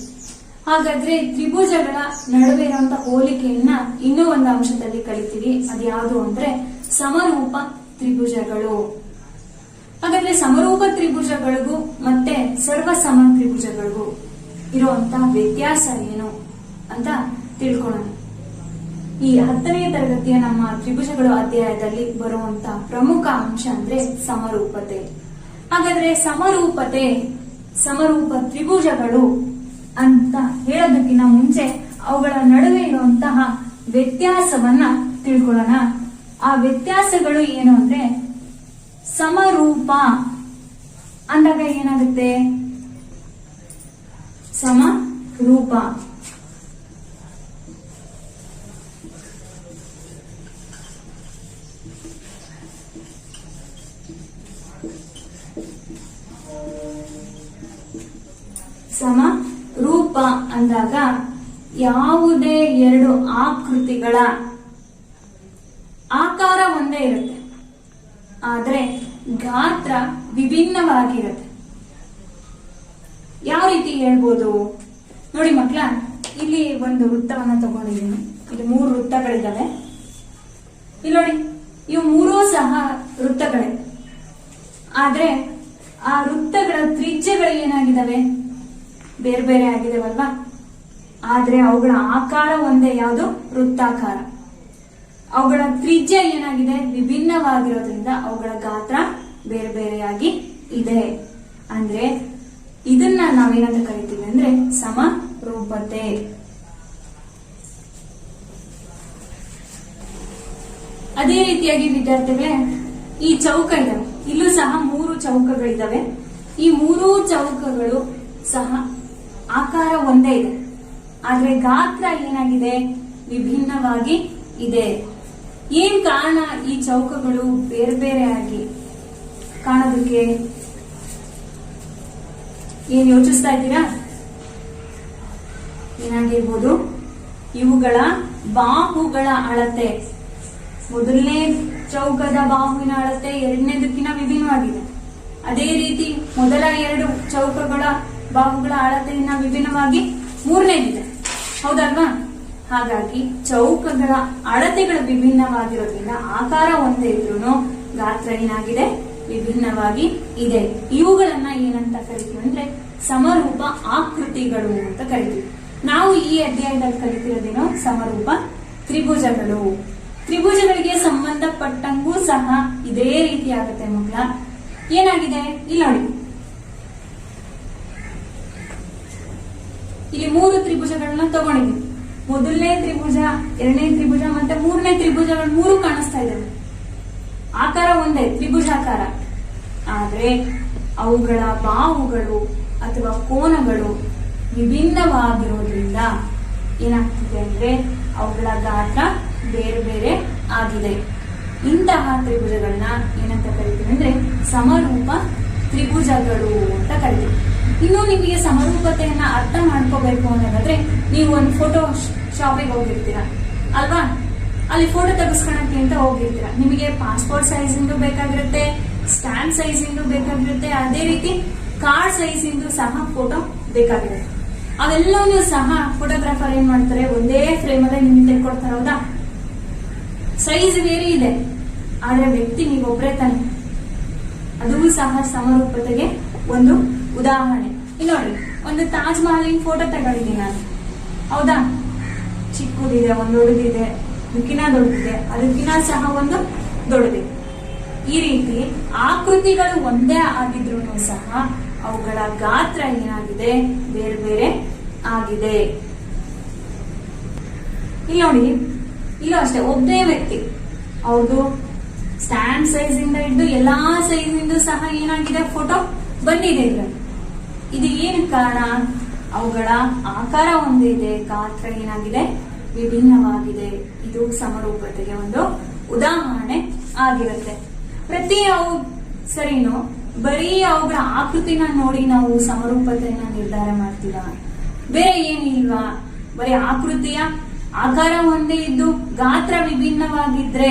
ಹಾಗಾದ್ರೆ ತ್ರಿಭುಜಗಳ ನಡುವೆ ಇರುವಂತಹ ಹೋಲಿಕೆಯನ್ನ ಇನ್ನೂ ಒಂದು ಅಂಶದಲ್ಲಿ ಕಲಿತೀವಿ. ಅದ್ಯಾವುದು ಅಂದ್ರೆ ಸಮರೂಪ ತ್ರಿಭುಜಗಳು. ಹಾಗಾದ್ರೆ ಸಮರೂಪ ತ್ರಿಭುಜಗಳಿಗೂ ಮತ್ತೆ ಸರ್ವಸಮ ತ್ರಿಭುಜಗಳಿಗೂ ಇರುವಂತಹ ವ್ಯತ್ಯಾಸ ಏನು ಅಂತ ತಿಳ್ಕೊಳ್ಳೋಣ. ಈ 10ನೇ ತರಗತಿಯ ನಮ್ಮ ತ್ರಿಭುಜಗಳು ಅಧ್ಯಾಯದಲ್ಲಿ ಬರುವಂತಹ ಪ್ರಮುಖ ಅಂಶ ಅಂದ್ರೆ ಸಮರೂಪತೆ. ಹಾಗಾದ್ರೆ ಸಮರೂಪ ತ್ರಿಭುಜಗಳು ಅಂತ ಹೇಳೋದಕ್ಕಿಂತ ಮುಂಚೆ ಅವುಗಳ ನಡುವೆ ಇರುವಂತಹ ವ್ಯತ್ಯಾಸವನ್ನ ತಿಳ್ಕೊಳ್ಳೋಣ. ಆ ವ್ಯತ್ಯಾಸಗಳು ಏನು ಅಂದ್ರೆ ಸಮರೂಪ ಅಂದಾಗ ಏನಾಗುತ್ತೆ? ಸಮರೂಪ ಸಮರೂಪ ಅಂದಾಗ ಯಾವುದೇ ಎರಡು ಆಕೃತಿಗಳ ಆಕಾರ ಒಂದೇ ಇರುತ್ತೆ, ಆದ್ರೆ ಗಾತ್ರ ವಿಭಿನ್ನವಾಗಿರುತ್ತೆ. ಯಾವ ರೀತಿ ಹೇಳ್ಬೋದು ನೋಡಿ ಮಕ್ಕಳ, ಇಲ್ಲಿ ಒಂದು ವೃತ್ತವನ್ನ ತಗೊಂಡಿದ್ದೀನಿ. ಇಲ್ಲಿ 3 ವೃತ್ತಗಳಿದ್ದಾವೆ. ಇಲ್ಲಿ ನೋಡಿ, ಇವು 3 ಸಹ ವೃತ್ತಗಳೇ, ಆದ್ರೆ ಆ ವೃತ್ತಗಳ ತ್ರಿಜ್ಯಗಳು ಏನಾಗಿದ್ದಾವೆ? ಬೇರೆ ಬೇರೆ ಆಗಿದಾವಲ್ವಾ? ಆದ್ರೆ ಅವುಗಳ ಆಕಾರ ಒಂದೇ. ಯಾವುದು? ವೃತ್ತಾಕಾರ. ಅವುಗಳ ತ್ರಿಜ್ಯ ಏನಾಗಿದೆ? ವಿಭಿನ್ನವಾಗಿರೋದ್ರಿಂದ ಅವುಗಳ ಗಾತ್ರ ಬೇರೆ ಬೇರೆಯಾಗಿ ಇದೆ. ಅಂದ್ರೆ ಇದನ್ನ ನಾವೇನಂತ ಕರಿತೀವಿ ಅಂದ್ರೆ ಸಮರೂಪತೆ. ಅದೇ ರೀತಿಯಾಗಿ ವಿದ್ಯಾರ್ಥಿಗಳೇ, ಈ ಚೌಕ ಇದಾವೆ. ಇಲ್ಲೂ ಸಹ 3 ಚೌಕಗಳಿದಾವೆ. ಈ 3 ಚೌಕಗಳು ಸಹ ಆಕಾರ ಒಂದೇ ಇದೆ, ಆದ್ರೆ ಗಾತ್ರ ಏನಾಗಿದೆ? ವಿಭಿನ್ನವಾಗಿ ಇದೆ. ಏನ್ ಕಾರಣ ಈ ಚೌಕಗಳು ಬೇರೆ ಬೇರೆ ಆಗಿ ಕಾಣೋದಕ್ಕೆ? ಏನ್ ಯೋಚಿಸ್ತಾ ಇದ್ದೀರಾ? ಏನಾಗಿರ್ಬೋದು? ಇವುಗಳ ಬಾಹುಗಳ ಅಳತೆ. ಮೊದಲನೇ ಚೌಕದ ಬಾಹುವಿನ ಅಳತೆ ಎರಡನೇದಕ್ಕಿಂತ ವಿಭಿನ್ನವಾಗಿದೆ. ಅದೇ ರೀತಿ ಮೊದಲ 2 ಚೌಕಗಳ ಬಾಹುಗಳ ಅಳತೆಯನ್ನ ವಿಭಿನ್ನವಾಗಿ 3ನೇದಿದೆ. ಹೌದಲ್ವಾ? ಹಾಗಾಗಿ ಚೌಕಗಳ ಅಳತೆಗಳು ವಿಭಿನ್ನವಾಗಿರೋದ್ರಿಂದ ಆಕಾರ ಒಂದೇ ಇದ್ರೂ ಗಾತ್ರ ಏನಾಗಿದೆ? ವಿಭಿನ್ನವಾಗಿ ಇದೆ. ಇವುಗಳನ್ನ ಏನಂತ ಕರಿತೀವಿ ಅಂದ್ರೆ ಸಮರೂಪ ಆಕೃತಿಗಳು ಅಂತ ಕರಿತೀವಿ. ನಾವು ಈ ಅಧ್ಯಾಯದಲ್ಲಿ ಕಲಿತಿರೋದೇನೋ ಸಮರೂಪ ತ್ರಿಭುಜಗಳು. ತ್ರಿಭುಜಗಳಿಗೆ ಸಂಬಂಧಪಟ್ಟಂಗೂ ಸಹ ಇದೇ ರೀತಿ ಆಗುತ್ತೆ ಮಕ್ಕಳ. ಏನಾಗಿದೆ ಇಲ್ಲಿ ನೋಡಿ, ಇಲ್ಲಿ 3 ತ್ರಿಭುಜಗಳನ್ನ ತಗೊಂಡಿದ್ವಿ. ಮೊದಲನೇ ತ್ರಿಭುಜ, 2ನೇ ತ್ರಿಭುಜ ಮತ್ತೆ 3ನೇ ತ್ರಿಭುಜಗಳು 3 ಕಾಣಿಸ್ತಾ ಇದ್ದಾವೆ. ಆಕಾರ ಒಂದೇ, ತ್ರಿಭುಜಾಕಾರ. ಆದ್ರೆ ಅವುಗಳ ಬಾಹುಗಳು ಅಥವಾ ಕೋನಗಳು ವಿಭಿನ್ನವಾಗಿರೋದ್ರಿಂದ ಏನಾಗ್ತಿದೆ ಅಂದ್ರೆ ಅವುಗಳ ಗಾತ್ರ ಬೇರೆ ಬೇರೆ ಆಗಿದೆ. ಇಂತಹ ತ್ರಿಭುಜಗಳನ್ನ ಏನಂತ ಕರಿತೀವಿ ಅಂದ್ರೆ ಸಮರೂಪ ತ್ರಿಭುಜಗಳು ಅಂತ ಕರಿತೀವಿ. ಇನ್ನು ನಿಮಗೆ ಸಮರೂಪತೆಯನ್ನ ಅರ್ಥ ಮಾಡ್ಕೋಬೇಕು ಅನ್ನೋದಾದ್ರೆ ನೀವು ಒಂದು ಫೋಟೋ ಶಾಪಿಗೆ ಹೋಗಿರ್ತೀರಾ ಅಲ್ವಾ? ಅಲ್ಲಿ ಫೋಟೋ ತೆಗೆಸ್ಕೊಳಕ್ಕೆ ಅಂತ ಹೋಗಿರ್ತೀರಾ. ನಿಮಗೆ ಪಾಸ್ಪೋರ್ಟ್ ಸೈಜ್ ಇಂದು ಬೇಕಾಗಿರುತ್ತೆ, ಸ್ಟ್ಯಾಂಪ್ ಸೈಜ್ ಇಂದು ಬೇಕಾಗಿರುತ್ತೆ, ಅದೇ ರೀತಿ ಕಾರ್ಡ್ ಸೈಜ್ ಇಂದು ಸಹ ಫೋಟೋ ಬೇಕಾಗಿರುತ್ತೆ. ಅವೆಲ್ಲವನ್ನೂ ಸಹ ಫೋಟೋಗ್ರಾಫರ್ ಏನ್ ಮಾಡ್ತಾರೆ? ಒಂದೇ ಫ್ರೇಮ್ ಅಲ್ಲೇ ನಿಮ್ಗೆ ತೆಗೆದುಕೊಡ್ತಾರೆ. ಹೌದಾ? ಸೈಜ್ ಬೇರೆ ಇದೆ, ಆದ್ರೆ ವ್ಯಕ್ತಿ ನೀವೊಬ್ಬರೇ ತಾನೆ. ಅದು ಸಹ ಸಮರೂಪತೆಗೆ ಒಂದು ಉದಾಹರಣೆ. ಇಲ್ಲಿ ನೋಡಿ, ಒಂದು ತಾಜ್ ಮಹಲಿನ ಫೋಟೋ ತಗೊಂಡಿದ್ದೀನಿ ನಾನು. ಹೌದಾ? ಚಿಕ್ಕದಿದೆ, ಒಂದು ದೊಡ್ಡದಿದೆ, ಇದಕ್ಕಿನ ದೊಡ್ಡದಿದೆ, ಅದಕ್ಕಿನ ಸಹ ಒಂದು ದೊಡ್ಡದಿದೆ. ಈ ರೀತಿ ಆಕೃತಿಗಳು ಒಂದೇ ಆಗಿದ್ರು ಸಹ ಅವುಗಳ ಗಾತ್ರ ಏನಾಗಿದೆ, ಬೇರೆ ಬೇರೆ ಆಗಿದೆ. ಇಲ್ಲಿ ನೋಡಿ, ಇಲ್ಲೂ ಅಷ್ಟೇ ಒಬ್ಬನೇ ವ್ಯಕ್ತಿ ಅವ್ರದ್ದು ಸ್ಟ್ಯಾಂಡ್ ಸೈಜ್ ಇಂದ ಹಿಡಿದು ಎಲ್ಲಾ ಸೈಜ್ ಇಂದ ಸಹ ಏನಾಗಿದೆ ಫೋಟೋ ಬಂದಿದೆ ಇದ್ರಲ್ಲಿ. ಇದು ಏನು ಕಾರಣ? ಅವುಗಳ ಆಕಾರ ಒಂದೇ ಇದೆ, ಗಾತ್ರ ಏನಾಗಿದೆ ವಿಭಿನ್ನವಾಗಿದೆ. ಇದು ಸಮರೂಪತೆಗೆ ಒಂದು ಉದಾಹರಣೆ ಆಗಿರುತ್ತೆ. ಪ್ರತಿ ಅವು ಸರಿನೋ ಬರೀ ಅವುಗಳ ಆಕೃತಿನ ನೋಡಿ ನಾವು ಸಮರೂಪತೆಯನ್ನ ನಿರ್ಧಾರ ಮಾಡ್ತೀರಾ? ಬೇರೆ ಏನಿಲ್ವಾ? ಬರೀ ಆಕೃತಿಯ ಆಕಾರ ಒಂದೇ ಇದ್ದು ಗಾತ್ರ ವಿಭಿನ್ನವಾಗಿದ್ರೆ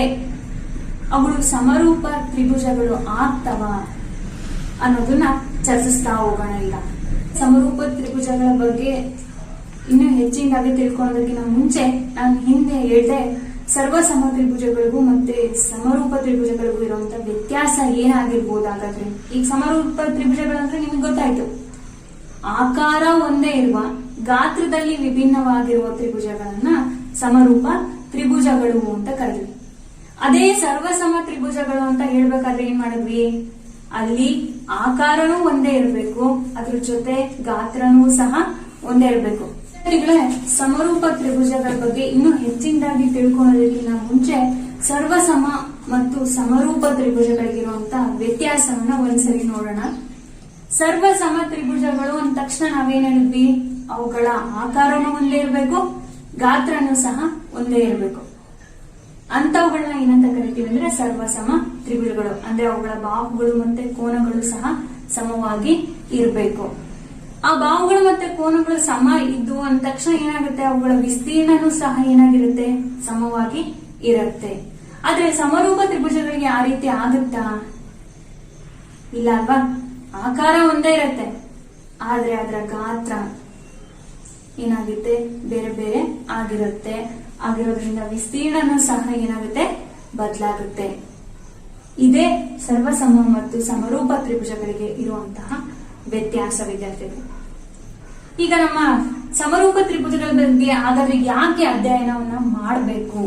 ಅವುಗಳು ಸಮರೂಪ ತ್ರಿಭುಜಗಳು ಆಗ್ತವ ಅನ್ನೋದನ್ನ ಚರ್ಚಿಸ್ತಾ ಹೋಗೋಣ. ಈಗ ಸಮರೂಪ ತ್ರಿಭುಜಗಳ ಬಗ್ಗೆ ಇನ್ನೂ ಹೆಚ್ಚಿನದಾಗಿ ತಿಳ್ಕೊಳ್ಳೋದಕ್ಕಿಂತ ಮುಂಚೆ ನಾನು ಹಿಂದೆ ಹೇಳಿದೆ ಸರ್ವಸಮ ತ್ರಿಭುಜಗಳಿಗೂ ಮತ್ತೆ ಸಮರೂಪ ತ್ರಿಭುಜಗಳಿಗೂ ಇರುವಂತ ವ್ಯತ್ಯಾಸ ಏನಾಗಿರ್ಬೋದು. ಹಾಗಾದ್ರೆ ಈಗ ಸಮರೂಪ ತ್ರಿಭುಜಗಳಂದ್ರೆ ನಿಮ್ಗೆ ಗೊತ್ತಾಯ್ತು, ಆಕಾರ ಒಂದೇ ಇರುವ ಗಾತ್ರದಲ್ಲಿ ವಿಭಿನ್ನವಾಗಿರುವ ತ್ರಿಭುಜಗಳನ್ನ ಸಮರೂಪ ತ್ರಿಭುಜಗಳು ಅಂತ ಕರೆದ್ವಿ. ಅದೇ ಸರ್ವಸಮ ತ್ರಿಭುಜಗಳು ಅಂತ ಹೇಳ್ಬೇಕಾದ್ರೆ ಏನ್ ಮಾಡಿದ್ವಿ, ಅಲ್ಲಿ ಆಕಾರನೂ ಒಂದೇ ಇರಬೇಕು, ಅದ್ರ ಜೊತೆ ಗಾತ್ರನೂ ಸಹ ಒಂದೇ ಇರಬೇಕು. ಸಮರೂಪ ತ್ರಿಭುಜಗಳ ಬಗ್ಗೆ ಇನ್ನೂ ಹೆಚ್ಚಿನದಾಗಿ ತಿಳ್ಕೊಳ್ಳೋದಕ್ಕಿಂತ ಮುಂಚೆ ಸರ್ವಸಮ ಮತ್ತು ಸಮರೂಪ ತ್ರಿಭುಜಗಳಿಗಿರುವಂತ ವ್ಯತ್ಯಾಸವನ್ನ ಒಂದ್ಸರಿ ನೋಡೋಣ. ಸರ್ವಸಮ ತ್ರಿಭುಜಗಳು ಅಂದ ತಕ್ಷಣ ನಾವೇನ್ ಹೇಳಿದ್ವಿ, ಅವುಗಳ ಆಕಾರನೂ ಒಂದೇ ಇರಬೇಕು, ಗಾತ್ರನೂ ಸಹ ಒಂದೇ ಇರಬೇಕು. ಅಂತವುಗಳನ್ನ ಏನಂತ ಕರಿತೀವಿ ಅಂದ್ರೆ ಸರ್ವಸಮ ತ್ರಿಭುಜಗಳು. ಅಂದ್ರೆ ಅವುಗಳ ಬಾಹುಗಳು ಮತ್ತೆ ಕೋನಗಳು ಸಹ ಸಮವಾಗಿ ಇರಬೇಕು. ಆ ಬಾಹುಗಳು ಮತ್ತೆ ಕೋನಗಳು ಸಮ ಇದ್ದು ಅಂದ ತಕ್ಷಣ ಏನಾಗುತ್ತೆ, ಅವುಗಳ ವಿಸ್ತೀರ್ಣನೂ ಸಹ ಏನಾಗಿರುತ್ತೆ, ಸಮವಾಗಿ ಇರುತ್ತೆ. ಆದ್ರೆ ಸಮರೂಪ ತ್ರಿಭುಜಗಳಿಗೆ ಆ ರೀತಿ ಆಗುತ್ತಾ? ಇಲ್ಲ ಅಲ್ವಾ? ಆಕಾರ ಒಂದೇ ಇರುತ್ತೆ, ಆದ್ರೆ ಅದರ ಗಾತ್ರ ಏನಾಗುತ್ತೆ, ಬೇರೆ ಬೇರೆ ಆಗಿರುತ್ತೆ. ಆಗಿರೋದ್ರಿಂದ ವಿಸ್ತೀರ್ಣನೂ ಸಹ ಏನಾಗುತ್ತೆ, ಬದಲಾಗುತ್ತೆ. ಇದೇ ಸರ್ವಸಮ ಮತ್ತು ಸಮರೂಪ ತ್ರಿಭುಜಗಳಿಗೆ ಇರುವಂತಹ ವ್ಯತ್ಯಾಸ ವಿದ್ಯಾರ್ಥಿಗಳು. ಈಗ ನಮ್ಮ ಸಮರೂಪ ತ್ರಿಭುಜಗಳ ಬಗ್ಗೆ ಹಾಗಾದ್ರೆ ಯಾಕೆ ಅಧ್ಯಯನವನ್ನ ಮಾಡಬೇಕು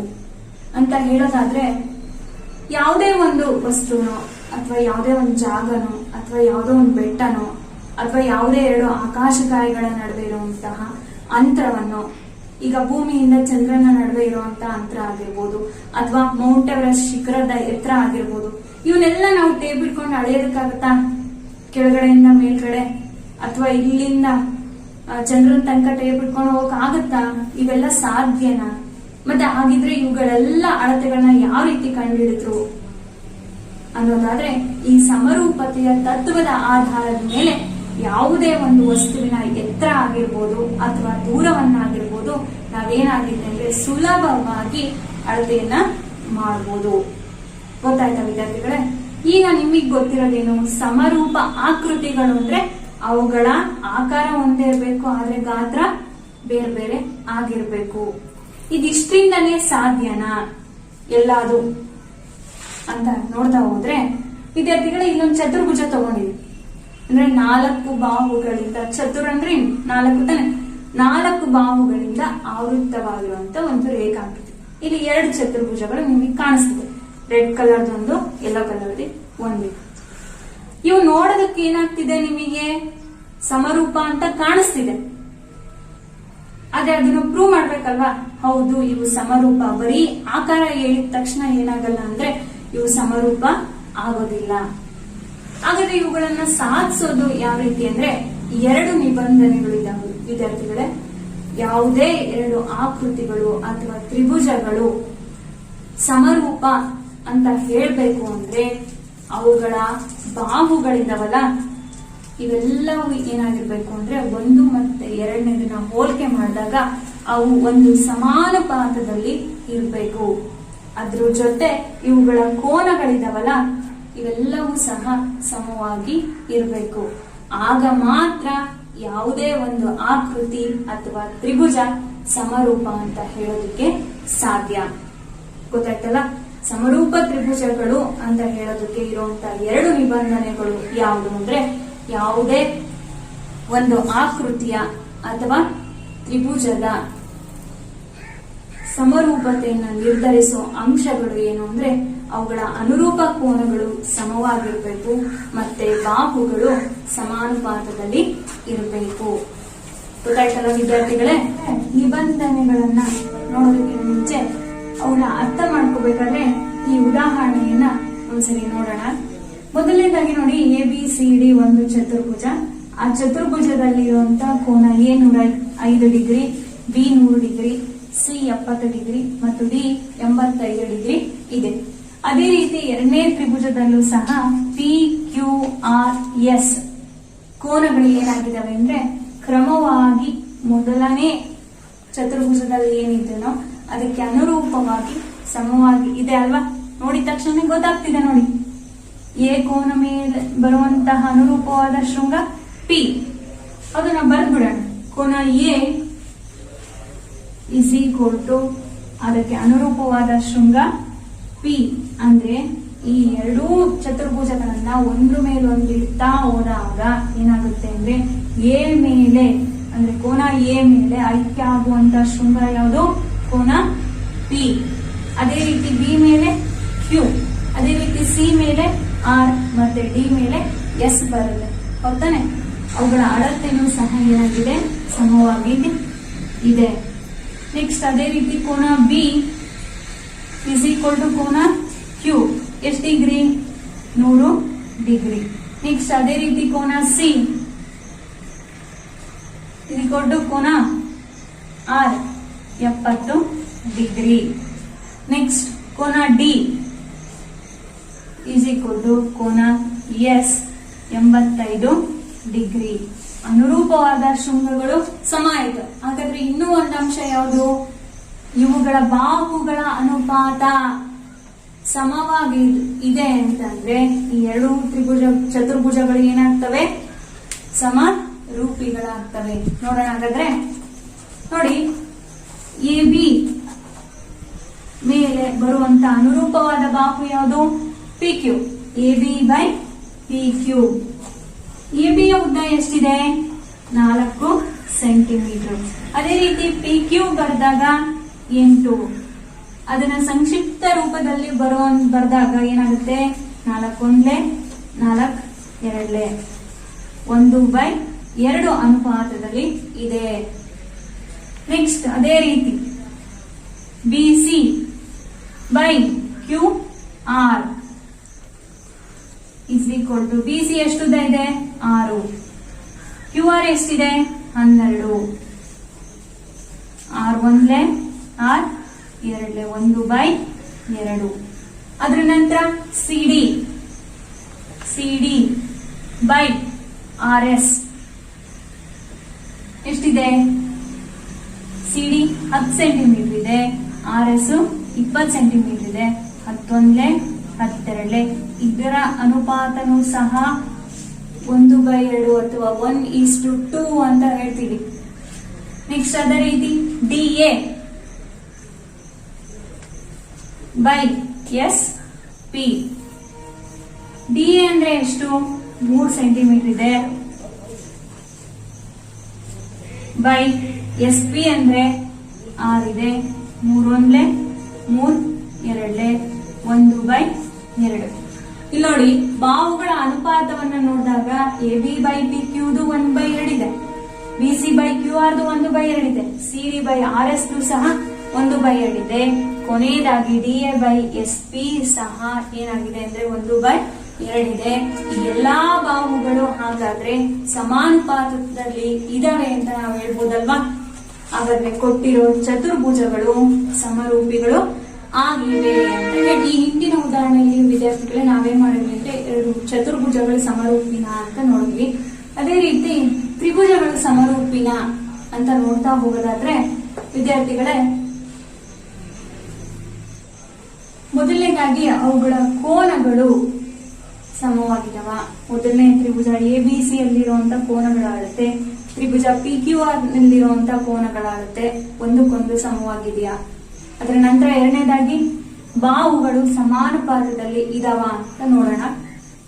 ಅಂತ ಹೇಳೋದಾದ್ರೆ, ಯಾವುದೇ ಒಂದು ವಸ್ತುನೋ ಅಥವಾ ಯಾವುದೇ ಒಂದು ಜಾಗನೋ ಅಥವಾ ಯಾವುದೋ ಒಂದು ಬೆಟ್ಟನೋ ಅಥವಾ ಯಾವುದೇ ಎರಡು ಆಕಾಶಕಾಯಿಗಳ ನಡುವೆ ಇರುವಂತಹ ಅಂತರವನ್ನು, ಈಗ ಭೂಮಿಯಿಂದ ಚಂದ್ರನ ನಡುವೆ ಇರುವಂತಹ ಅಂತರ ಆಗಿರ್ಬೋದು ಅಥವಾ ಮೌಂಟ್ ಎವರೆಸ್ಟ್ ಶಿಖರದ ಎತ್ತರ ಆಗಿರ್ಬೋದು, ಇವನ್ನೆಲ್ಲ ನಾವು ಟೇಪ್ ಇಟ್ಕೊಂಡು ಅಳೆಯೋದಕ್ಕಾಗತ್ತಾ? ಕೆಳಗಡೆಯಿಂದ ಮೇಲ್ಗಡೆ ಅಥವಾ ಇಲ್ಲಿಂದ ಚಂದ್ರನ ತನಕ ಟೇಪ್ ಇಟ್ಕೊಂಡು ಹೋಗಕ್ ಆಗತ್ತಾ? ಇವೆಲ್ಲ ಸಾಧ್ಯನಾ? ಮತ್ತೆ ಹಾಗಿದ್ರೆ ಇವುಗಳೆಲ್ಲ ಅಳತೆಗಳನ್ನ ಯಾವ ರೀತಿ ಕಂಡುಹಿಡಿದ್ರು ಅನ್ನೋದಾದ್ರೆ, ಈ ಸಮರೂಪತೆಯ ತತ್ವದ ಆಧಾರದ ಮೇಲೆ ಯಾವುದೇ ಒಂದು ವಸ್ತುವಿನ ಎತ್ತರ ಆಗಿರ್ಬೋದು ಅಥವಾ ದೂರವನ್ನಾಗಿರ್ಬೋದು ನಾವೇನಾಗಿದೆ ಅಂದ್ರೆ ಸುಲಭವಾಗಿ ಅಳತೆಯನ್ನ ಮಾಡಬಹುದು. ಗೊತ್ತಾಯ್ತಾ ವಿದ್ಯಾರ್ಥಿಗಳೇ? ಈಗ ನಿಮಗ್ ಗೊತ್ತಿರೋದೇನು, ಸಮರೂಪ ಆಕೃತಿಗಳು ಅಂದ್ರೆ ಅವುಗಳ ಆಕಾರ ಒಂದೇ ಇರಬೇಕು, ಆದ್ರೆ ಗಾತ್ರ ಬೇರೆ ಬೇರೆ ಆಗಿರ್ಬೇಕು. ಇದಿಷ್ಟರಿಂದನೇ ಸಾಧ್ಯನಾ ಎಲ್ಲದು ಅಂತ ನೋಡ್ತಾ ಹೋದ್ರೆ ವಿದ್ಯಾರ್ಥಿಗಳೇ, ಇಲ್ಲೊಂದು ಚತುರ್ಭುಜ ತಗೊಂಡಿದ್ವಿ ಅಂದ್ರೆ 4 ಬಾಹುಗಳಿಂದ, ಚತುರ್ ಅಂದ್ರೆ 4 ತಾನೆ, 4 ಬಾಹುಗಳಿಂದ ಆವೃತ್ತವಾಗಿರುವಂತ ಒಂದು ರೇಖಾಕೃತಿ. ಇಲ್ಲಿ 2 ಚತುರ್ಭುಜಗಳು ನಿಮಗೆ ಕಾಣಿಸ್ತಿದೆ, ರೆಡ್ ಕಲರ್ದೊಂದು, ಯೆಲ್ಲೋ ಕಲರ್ದು ಒಂದು. ಇವು ನೋಡೋದಕ್ಕೆ ಏನಾಗ್ತಿದೆ, ನಿಮಗೆ ಸಮರೂಪ ಅಂತ ಕಾಣಿಸ್ತಿದೆ. ಆದ್ರೆ ಅದನ್ನು ಪ್ರೂವ್ ಮಾಡ್ಬೇಕಲ್ವಾ? ಹೌದು ಇವು ಸಮರೂಪ. ಬರೀ ಆಕಾರ ಹೇಳಿದ ತಕ್ಷಣ ಏನಾಗಲ್ಲ ಅಂದ್ರೆ ಇವು ಸಮರೂಪ ಆಗೋದಿಲ್ಲ. ಹಾಗಾದ್ರೆ ಇವುಗಳನ್ನ ಸಾಧಿಸೋದು ಯಾವ ರೀತಿ ಅಂದ್ರೆ 2 ನಿಬಂಧನೆಗಳು ಇದಾವೆ ವಿದ್ಯಾರ್ಥಿಗಳೇ. ಯಾವುದೇ 2 ಆಕೃತಿಗಳು ಅಥವಾ ತ್ರಿಭುಜಗಳು ಸಮರೂಪ ಅಂತ ಹೇಳ್ಬೇಕು ಅಂದ್ರೆ ಅವುಗಳ ಬಾಹುಗಳಿದಾವಲ್ಲ, ಇವೆಲ್ಲವೂ ಏನಾಗಿರ್ಬೇಕು ಅಂದ್ರೆ 1 ಮತ್ತೆ 2ನೇದನ್ನ ಹೋಲಿಕೆ ಮಾಡಿದಾಗ ಅವು ಒಂದು ಸಮಾನುಪಾತದಲ್ಲಿ ಇರಬೇಕು. ಅದ್ರ ಜೊತೆ ಇವುಗಳ ಕೋನಗಳಿದಾವಲ್ಲ, ಇವೆಲ್ಲವೂ ಸಹ ಸಮವಾಗಿ ಇರಬೇಕು. ಆಗ ಮಾತ್ರ ಯಾವುದೇ ಒಂದು ಆಕೃತಿ ಅಥವಾ ತ್ರಿಭುಜ ಸಮರೂಪ ಅಂತ ಹೇಳೋದಕ್ಕೆ ಸಾಧ್ಯ. ಗೊತ್ತಾಯ್ತಲ್ಲ? ಸಮರೂಪ ತ್ರಿಭುಜಗಳು ಅಂತ ಹೇಳೋದಕ್ಕೆ ಇರುವಂತ 2 ನಿಬಂಧನೆಗಳು ಯಾವುದು ಅಂದ್ರೆ, ಯಾವುದೇ ಒಂದು ಆಕೃತಿಯ ಅಥವಾ ತ್ರಿಭುಜದ ಸಮರೂಪತೆಯನ್ನು ನಿರ್ಧರಿಸುವ ಅಂಶಗಳು ಏನು ಅಂದ್ರೆ ಅವುಗಳ ಅನುರೂಪ ಕೋನಗಳು ಸಮವಾಗಿರಬೇಕು ಮತ್ತೆ ಬಾಹುಗಳು ಸಮಾನುಪಾತದಲ್ಲಿ ಇರಬೇಕು. ಗೊತ್ತಾಯ್ತಲ್ಲ ವಿದ್ಯಾರ್ಥಿಗಳೇ? ನಿಬಂಧನೆಗಳನ್ನ ನೋಡೋದಕ್ಕಿಂತ ಮುಂಚೆ ಅವನ್ನ ಅರ್ಥ ಮಾಡ್ಕೋಬೇಕಾದ್ರೆ ಈ ಉದಾಹರಣೆಯನ್ನ ಒಂದ್ಸರಿ ನೋಡೋಣ. ಮೊದಲನೇದಾಗಿ ನೋಡಿ, ABCD ಒಂದು ಚತುರ್ಭುಜ. ಆ ಚತುರ್ಭುಜದಲ್ಲಿರುವಂತಹ ಕೋನ A 105 degree, B 100 degree, C 70 degree ಮತ್ತು D 85 ಡಿಗ್ರಿ ಇದೆ. ಅದೇ ರೀತಿ ಎರಡನೇ ತ್ರಿಭುಜದಲ್ಲೂ ಸಹ PQRS ಕೋನಗಳು ಏನಾಗಿದ್ದಾವೆ ಅಂದ್ರೆ ಕ್ರಮವಾಗಿ ಮೊದಲನೇ ಚತುರ್ಭುಜದಲ್ಲಿ ಏನಿದೆನೋ ಅದಕ್ಕೆ ಅನುರೂಪವಾಗಿ ಸಮವಾಗಿ ಇದೆ ಅಲ್ವಾ? ನೋಡಿದ ತಕ್ಷಣ ಗೊತ್ತಾಗ್ತಿದೆ ನೋಡಿ. ಎ ಕೋನ ಮೇಲೆ ಬರುವಂತಹ ಅನುರೂಪವಾದ ಶೃಂಗ P. ಅದನ್ನ ಬರ್ದ್ಬಿಡೋಣ. ಕೋನ A ಇಸ್ ಈಕ್ವಲ್ ಟು ಅದಕ್ಕೆ ಅನುರೂಪವಾದ ಶೃಂಗ P. ಅಂದ್ರೆ ಈ ಎರಡೂ ಚತುರ್ಭುಜಗಳನ್ನ ಒಂದ್ರ ಮೇಲೆ ಒಂದು ಇಡ್ತಾ ಹೋದಾಗ ಏನಾಗುತ್ತೆ ಅಂದ್ರೆ A ಮೇಲೆ ಅಂದ್ರೆ ಕೋನ A ಮೇಲೆ ಐಕ್ಯ ಆಗುವಂತ ಶೃಂಗ ಯಾವುದು? ಕೋನ P. ಅದೇ ರೀತಿ B ಮೇಲೆ Q, ಅದೇ ರೀತಿ C ಮೇಲೆ R ಮತ್ತೆ D ಮೇಲೆ S ಬರುತ್ತೆ. ಹೌದಾನೆ? ಅವುಗಳ ಅಳತೆನೂ ಸಹ ಏನಾಗಿದೆ? ಸಮವಾಗಿದೆ ಇದೆ. ನೆಕ್ಸ್ಟ್ ಅದೇ ರೀತಿ ಕೋನ B ಇಸ್ ಈಕ್ವಲ್ ಟು ಕೋನ Q. ಎಷ್ಟು ಡಿಗ್ರಿ? 100 ಡಿಗ್ರಿ. ನೆಕ್ಸ್ಟ್ ಅದೇ ರೀತಿ ಕೋನ C ಇಸ್ ಈಕ್ವಲ್ ಟು ಕೋನ R 70 ಡಿಗ್ರಿ. ನೆಕ್ಸ್ಟ್ ಕೋನ D ಇಸ್ ಈಕ್ವಲ್ ಟು ಕೋನ S 85 ಡಿಗ್ರಿ. ಅನುರೂಪವಾದ ಶೃಂಗಗಳು ಸಮ ಆಯಿತು. ಹಾಗಾದ್ರೆ ಇನ್ನೂ ಒಂದು ಅಂಶ ಯಾವುದು? ಇವುಗಳ ಬಾಹುಗಳ ಅನುಪಾತ ಸಮವಾಗಿ ಇದೆ ಅಂತಂದ್ರೆ ಈ ಎರಡು ಚತುರ್ಭುಜಗಳು ಏನಾಗ್ತವೆ? ಸಮ ರೂಪಿಗಳಾಗ್ತವೆ. ನೋಡೋಣ ಹಾಗಾದ್ರೆ. ನೋಡಿ, AB ಮೇಲೆ ಬರುವಂತ ಅನುರೂಪವಾದ ಬಾಹು ಯಾವುದು? PQ. AB by PQ. AB ಯ ಉದ್ದ ಎಷ್ಟಿದೆ? 4 ಸೆಂಟಿಮೀಟರ್. ಅದೇ ರೀತಿ PQ ಬರೆದಾಗ 8. ಅದನ್ನ ಸಂಕ್ಷಿಪ್ತ ರೂಪದಲ್ಲಿ ಬರೆದಾಗ ಏನಾಗುತ್ತೆ? 4 1 4 2 1/2 ಅನುಪಾತದಲ್ಲಿ ಇದೆ. ನೆಕ್ಸ್ಟ್ ಅದೇ ರೀತಿ BC by QR is equal to BC ಎಷ್ಟು ಇದೆ? 6. QR ಎಷ್ಟಿದೆ? 12. R 1 R 2 1/2. ಅದರ ನಂತರ CD by RS ಎಷ್ಟಿದೆ? CD 10 ಸೆಂಟಿಮೀಟರ್ ಇದೆ, RS 20 ಸೆಂಟಿಮೀಟರ್ ಇದೆ. 11 12. ಇದರ ಅನುಪಾತನೂ ಸಹ 1/2 ಅಥವಾ 1:2 ಅಂತ ಹೇಳ್ತೀವಿ. ನೆಕ್ಸ್ಟ್ ಅದೇ ರೀತಿ DA by SP. DA ಅಂದ್ರೆ ಎಷ್ಟು? 3 ಸೆಂಟಿಮೀಟರ್ ಇದೆ. by SP ಅಂದ್ರೆ 6 ಇದೆ. 3 1 3 2 1/2. ಇಲ್ಲಿ ನೋಡಿ, ಬಾಹುಗಳ ಅನುಪಾತವನ್ನ ನೋಡಿದಾಗ AB by PQ 1/2 ಇದೆ, BC by QR 1/2 ಇದೆ, CD by RS ಸಹ 1/2 ಇದೆ. ಕೊನೆಯದಾಗಿ DA by SP ಸಹ ಏನಾಗಿದೆ ಅಂದ್ರೆ 1/2 ಇದೆ. ಈ ಎಲ್ಲಾ ಬಾಹುಗಳು ಹಾಗಾದ್ರೆ ಸಮಾನುಪಾತದಲ್ಲಿ ಇದಾವೆ ಅಂತ ನಾವು ಹೇಳ್ಬೋದಲ್ವಾ? ಹಾಗಾದ್ರೆ ಕೊಟ್ಟಿರೋ ಚತುರ್ಭುಜಗಳು ಸಮರೂಪಿಗಳು ಆಗಿವೆ ಅಂತ ಹೇಳಿ ಈ ಹಿಂದಿನ ಉದಾಹರಣೆಯಲ್ಲಿ ವಿದ್ಯಾರ್ಥಿಗಳೇ ನಾವೇನ್ ಮಾಡಿದ್ವಿ ಅಂದ್ರೆ 2 ಚತುರ್ಭುಜಗಳು ಸಮರೂಪಿನ ಅಂತ ನೋಡಿದ್ವಿ. ಅದೇ ರೀತಿ ತ್ರಿಭುಜಗಳು ಸಮರೂಪಿನ ಅಂತ ನೋಡ್ತಾ ಹೋಗೋದಾದ್ರೆ ವಿದ್ಯಾರ್ಥಿಗಳೇ, ಮೊದಲನೇದಾಗಿ ಅವುಗಳ ಕೋನಗಳು ಸಮವಾಗಿದವ. ಮೊದಲನೇ ತ್ರಿಭುಜ ABC ಯಲ್ಲಿರುವಂತಹ ಕೋನಗಳ ಅಳತೆ, ತ್ರಿಭುಜ PQR ನಲ್ಲಿರುವಂತಹ ಕೋನಗಳ ಅಳತೆ ಒಂದಕ್ಕೊಂದು ಸಮವಾಗಿದೆಯಾ. ಅದರ ನಂತರ ಎರಡನೇದಾಗಿ ಬಾಹುಗಳು ಸಮಾನುಪಾತದಲ್ಲಿ ಇದಾವ ಅಂತ ನೋಡೋಣ.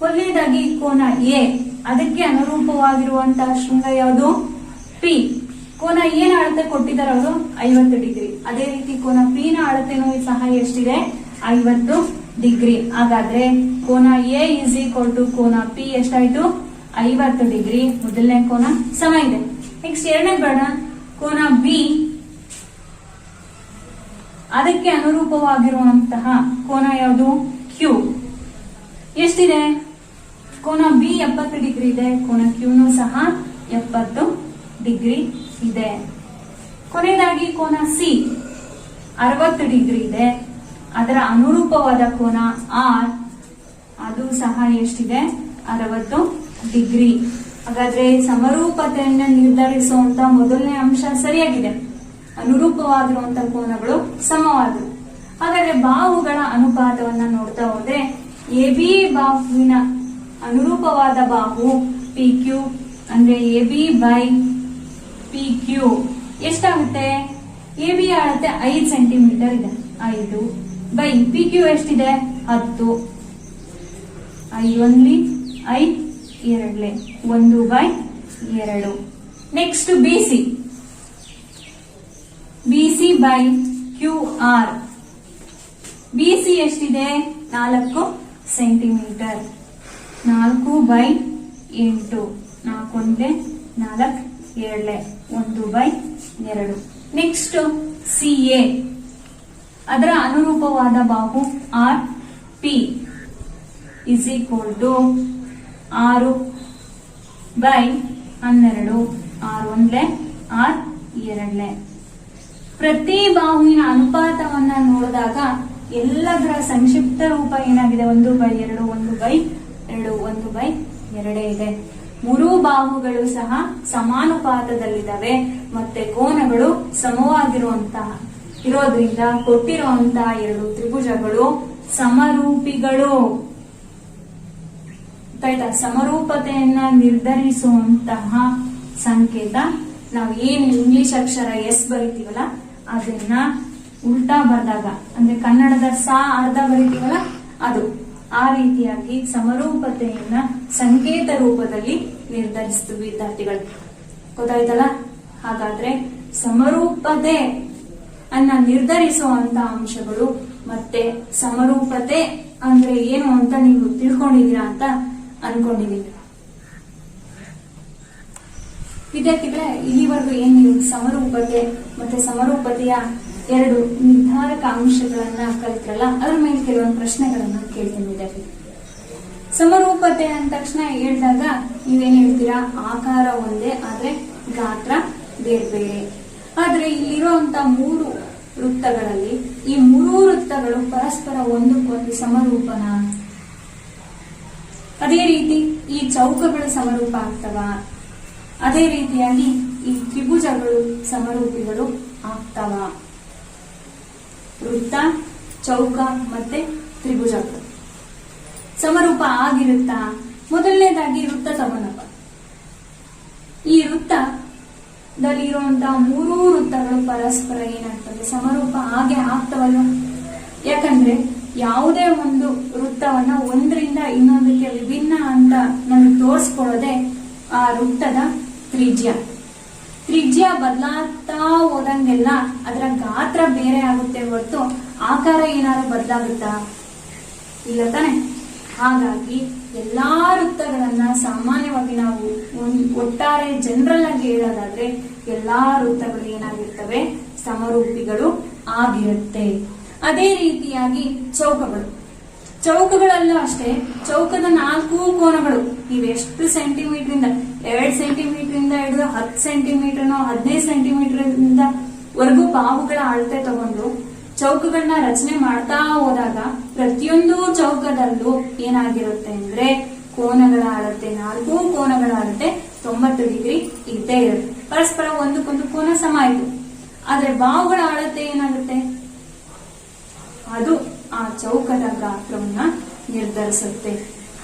ಮೊದಲನೇದಾಗಿ ಕೋನ A, ಅದಕ್ಕೆ ಅನುರೂಪವಾಗಿರುವಂತಹ ಶೃಂಗ ಯಾವುದು? P. ಕೋನ ಏನ್ ಅಳತೆ ಕೊಟ್ಟಿದ್ದಾರೆ ಅವರು 50 ಡಿಗ್ರಿ. ಅದೇ ರೀತಿ ಕೋನ ಪಿ ನ ಅಳತೆನೂ ಸಹ ಎಷ್ಟಿದೆ 50 ಡಿಗ್ರಿ. ಹಾಗಾದ್ರೆ ಕೋನ ಎ ಇಸ್ ಈಕ್ವಲ್ ಟು ಕೋನ ಪಿ ಎಷ್ಟಾಯ್ತು 50 ಡಿಗ್ರಿ. ಮೊದಲನೇ ಕೋನ ಸಮ ಇದೆ. ನೆಕ್ಸ್ಟ್ ಎರಡನೇ ಬೇಡ ಕೋನ ಬಿ ಅದಕ್ಕೆ ಅನುರೂಪವಾಗಿರುವಂತಹ ಕೋನ ಯಾವುದು ಕ್ಯೂ ಎಷ್ಟಿದೆ? ಕೋನ ಬಿ 70 ಡಿಗ್ರಿ ಇದೆ. ಕೋನ ಕ್ಯೂನು ಸಹ 70 ಡಿಗ್ರಿ ಇದೆ. ಕೊನೆಯದಾಗಿ ಕೋನ ಸಿ 60 ಡಿಗ್ರಿ ಇದೆ. ಅದರ ಅನುರೂಪವಾದ ಕೋನ ಆರ್ ಅದು ಸಹ ಎಷ್ಟಿದೆ 60 ಡಿಗ್ರಿ. ಹಾಗಾದ್ರೆ ಸಮರೂಪತೆಯನ್ನು ನಿರ್ಧರಿಸುವಂತ ಮೊದಲನೇ ಅಂಶ ಸರಿಯಾಗಿದೆ. ಅನುರೂಪವಾಗಿರುವಂತಹ ಕೋನಗಳು ಸಮವಾದವು. ಹಾಗಾದ್ರೆ ಬಾಹುಗಳ ಅನುಪಾತವನ್ನ ನೋಡ್ತಾ ಹೋದ್ರೆ ಎ ಬಿ ಬಾಹುವಿನ ಅನುರೂಪವಾದ ಬಾಹು ಪಿ ಕ್ಯೂ ಅಂದ್ರೆ A B by P Q ಎಷ್ಟಾಗುತ್ತೆ? ಎ ಬಿ ಅಳತೆ 5 ಸೆಂಟಿಮೀಟರ್ ಇದೆ. 5 ಬೈ ಪಿ ಕ್ಯೂ ಎಷ್ಟಿದೆ 10. 5 2 1/2. Next BC BC by Q R. BC ಎಷ್ಟಿದೆ 4 ಸೆಂಟಿಮೀಟರ್. 4/8. 4 1 4 1/2. ನೆಕ್ಸ್ಟ್ ಸಿ ಎ ಅದರ ಅನುರೂಪವಾದ ಬಾಹು R P is equal to 6/12. 6 1 6 ಪ್ರತಿ ಬಾಹುವಿನ ಅನುಪಾತವನ್ನ ನೋಡಿದಾಗ ಎಲ್ಲದರ ಸಂಕ್ಷಿಪ್ತ ರೂಪ ಏನಾಗಿದೆ 1/2 1/2 1/2 ಇದೆ. ಮೂರೂ ಬಾಹುಗಳು ಸಹ ಸಮಾನುಪಾತದಲ್ಲಿದ್ದಾವೆ. ಮತ್ತೆ ಕೋನಗಳು ಸಮವಾಗಿರುವಂತಹ ಇರೋದ್ರಿಂದ ಕೊಟ್ಟಿರುವಂತಹ ಎರಡು ತ್ರಿಭುಜಗಳು ಸಮರೂಪಿಗಳು. ಆಯ್ತಾ? ಸಮರೂಪತೆಯನ್ನ ನಿರ್ಧರಿಸುವಂತಹ ಸಂಕೇತ ನಾವು ಏನು ಇಂಗ್ಲಿಷ್ ಅಕ್ಷರ ಎಸ್ ಬರಿತೀವಲ್ಲ ಅದನ್ನ ಉಲ್ಟಾ ಬರೆದಾಗ ಅಂದ್ರೆ ಕನ್ನಡದ ಸಾ ಅರ್ಧ ಬರಿತೀವಲ್ಲ ಅದು ಆ ರೀತಿಯಾಗಿ ಸಮರೂಪತೆಯನ್ನ ಸಂಕೇತ ರೂಪದಲ್ಲಿ ನಿರ್ಧರಿಸ್ತೀವಿ ವಿದ್ಯಾರ್ಥಿಗಳು. ಗೊತ್ತಾಯ್ತಲ್ಲ? ಹಾಗಾದ್ರೆ ಸಮರೂಪತೆ ಅನ್ನ ನಿರ್ಧರಿಸುವಂತ ಅಂಶಗಳು ಮತ್ತೆ ಸಮರೂಪತೆ ಅಂದ್ರೆ ಏನು ಅಂತ ನೀವು ತಿಳ್ಕೊಂಡಿದ್ದೀರಾ ಅಂತ ಅನ್ಕೊಂಡಿದೀವಿ. ವಿದ್ಯಾರ್ಥಿಗಳೇ, ಇಲ್ಲಿವರೆಗೂ ಏನ್ ನೀವು ಸಮರೂಪತೆ ಮತ್ತೆ ಸಮರೂಪತೆಯ ಎರಡು ನಿರ್ಧಾರಕ ಅಂಶಗಳನ್ನ ಕಲಿತ್ರಲ್ಲ, ಅದ್ರ ಮೇಲೆ ಕೆಲವೊಂದು ಪ್ರಶ್ನೆಗಳನ್ನ ಕೇಳ್ತೀನಿ ವಿದ್ಯಾರ್ಥಿ. ಸಮರೂಪತೆ ಅಂದ ತಕ್ಷಣ ಹೇಳಿದಾಗ ನೀವೇನ್ ಹೇಳ್ತೀರಾ? ಆಕಾರ ಒಂದೇ ಆದ್ರೆ ಗಾತ್ರ ಬೇರೆ ಬೇರೆ. ಆದ್ರೆ ಇಲ್ಲಿರುವಂತ 3 ವೃತ್ತಗಳಲ್ಲಿ ಈ 3 ವೃತ್ತಗಳು ಪರಸ್ಪರ ಒಂದಕ್ಕೊಂದು ಸಮರೂಪನ? ಅದೇ ರೀತಿ ಈ ಚೌಕಗಳು ಸಮರೂಪ ಆಗ್ತವ? ಅದೇ ರೀತಿಯಾಗಿ ಈ ತ್ರಿಭುಜಗಳು ಸಮರೂಪಿಗಳು ಆಗ್ತವ? ವೃತ್ತ, ಚೌಕ ಮತ್ತೆ ತ್ರಿಭುಜಗಳು ಸಮರೂಪ ಆಗಿರುತ್ತಾ? ಮೊದಲನೇದಾಗಿ ವೃತ್ತ ತಗೊಳಪ್ಪ. ಈ ವೃತ್ತದಲ್ಲಿ ಇರುವಂತಹ 3 ವೃತ್ತಗಳು ಪರಸ್ಪರ ಏನಾಗ್ತದೆ? ಸಮರೂಪ ಹಾಗೆ ಆಗ್ತವಲ್ವ? ಯಾಕಂದ್ರೆ ಯಾವುದೇ ಒಂದು ವೃತ್ತವನ್ನ ಒಂದರಿಂದ ಇನ್ನೊಂದಕ್ಕೆ ವಿಭಿನ್ನ ಅಂತ ನಮಗೆ ತೋರಿಸ್ಕೊಳ್ಳೋದೆ ಆ ವೃತ್ತದ ತ್ರಿಜ್ಯ. ತ್ರಿಜ್ಯ ಬದಲಾಗ್ತಾ ಹೋದಂಗೆಲ್ಲ ಅದರ ಗಾತ್ರ ಬೇರೆ ಆಗುತ್ತೆ ಹೊರತು ಆಕಾರ ಏನಾದ್ರು ಬದಲಾಗುತ್ತಾ? ಇಲ್ಲ ತಾನೆ? ಹಾಗಾಗಿ ಎಲ್ಲಾ ವೃತ್ತಗಳನ್ನ ಸಾಮಾನ್ಯವಾಗಿ ನಾವು ಒಟ್ಟಾರೆ ಜನರಲ್ ಆಗಿ ಹೇಳೋದಾದ್ರೆ ಎಲ್ಲಾ ವೃತ್ತಗಳು ಏನಾಗಿರ್ತವೆ? ಸಮರೂಪಿಗಳು ಆಗಿರುತ್ತೆ. ಅದೇ ರೀತಿಯಾಗಿ ಚೌಕಗಳಲ್ಲೂ ಅಷ್ಟೇ. ಚೌಕದ 4 ಕೋನಗಳು ಇವೆಷ್ಟು ಸೆಂಟಿಮೀಟರ್ ಇಂದ 2 ಸೆಂಟಿಮೀಟರ್ ಇಂದ ಹಿಡಿದು 10 ಸೆಂಟಿಮೀಟರ್ 15 ಸೆಂಟಿಮೀಟರ್ ಇಂದ ವರೆಗೂ ಬಾಹುಗಳ ಅಳತೆ ತಗೊಂಡು ಚೌಕಗಳನ್ನ ರಚನೆ ಮಾಡ್ತಾ ಹೋದಾಗ ಪ್ರತಿಯೊಂದು ಚೌಕದಲ್ಲೂ ಏನಾಗಿರುತ್ತೆ ಅಂದ್ರೆ ಕೋನಗಳ ಅಳತೆ 4 ಕೋನಗಳ ಅಳತೆ 90 ಡಿಗ್ರಿ ಇದ್ದೇ ಇರುತ್ತೆ. ಪರಸ್ಪರ ಒಂದಕ್ಕೊಂದು ಕೋನ ಸಮ ಆಯ್ತು. ಆದ್ರೆ ಬಾಹುಗಳ ಅಳತೆ ಏನಾಗುತ್ತೆ? ಅದು ಆ ಚೌಕದ ಗಾತ್ರವನ್ನ ನಿರ್ಧರಿಸುತ್ತೆ.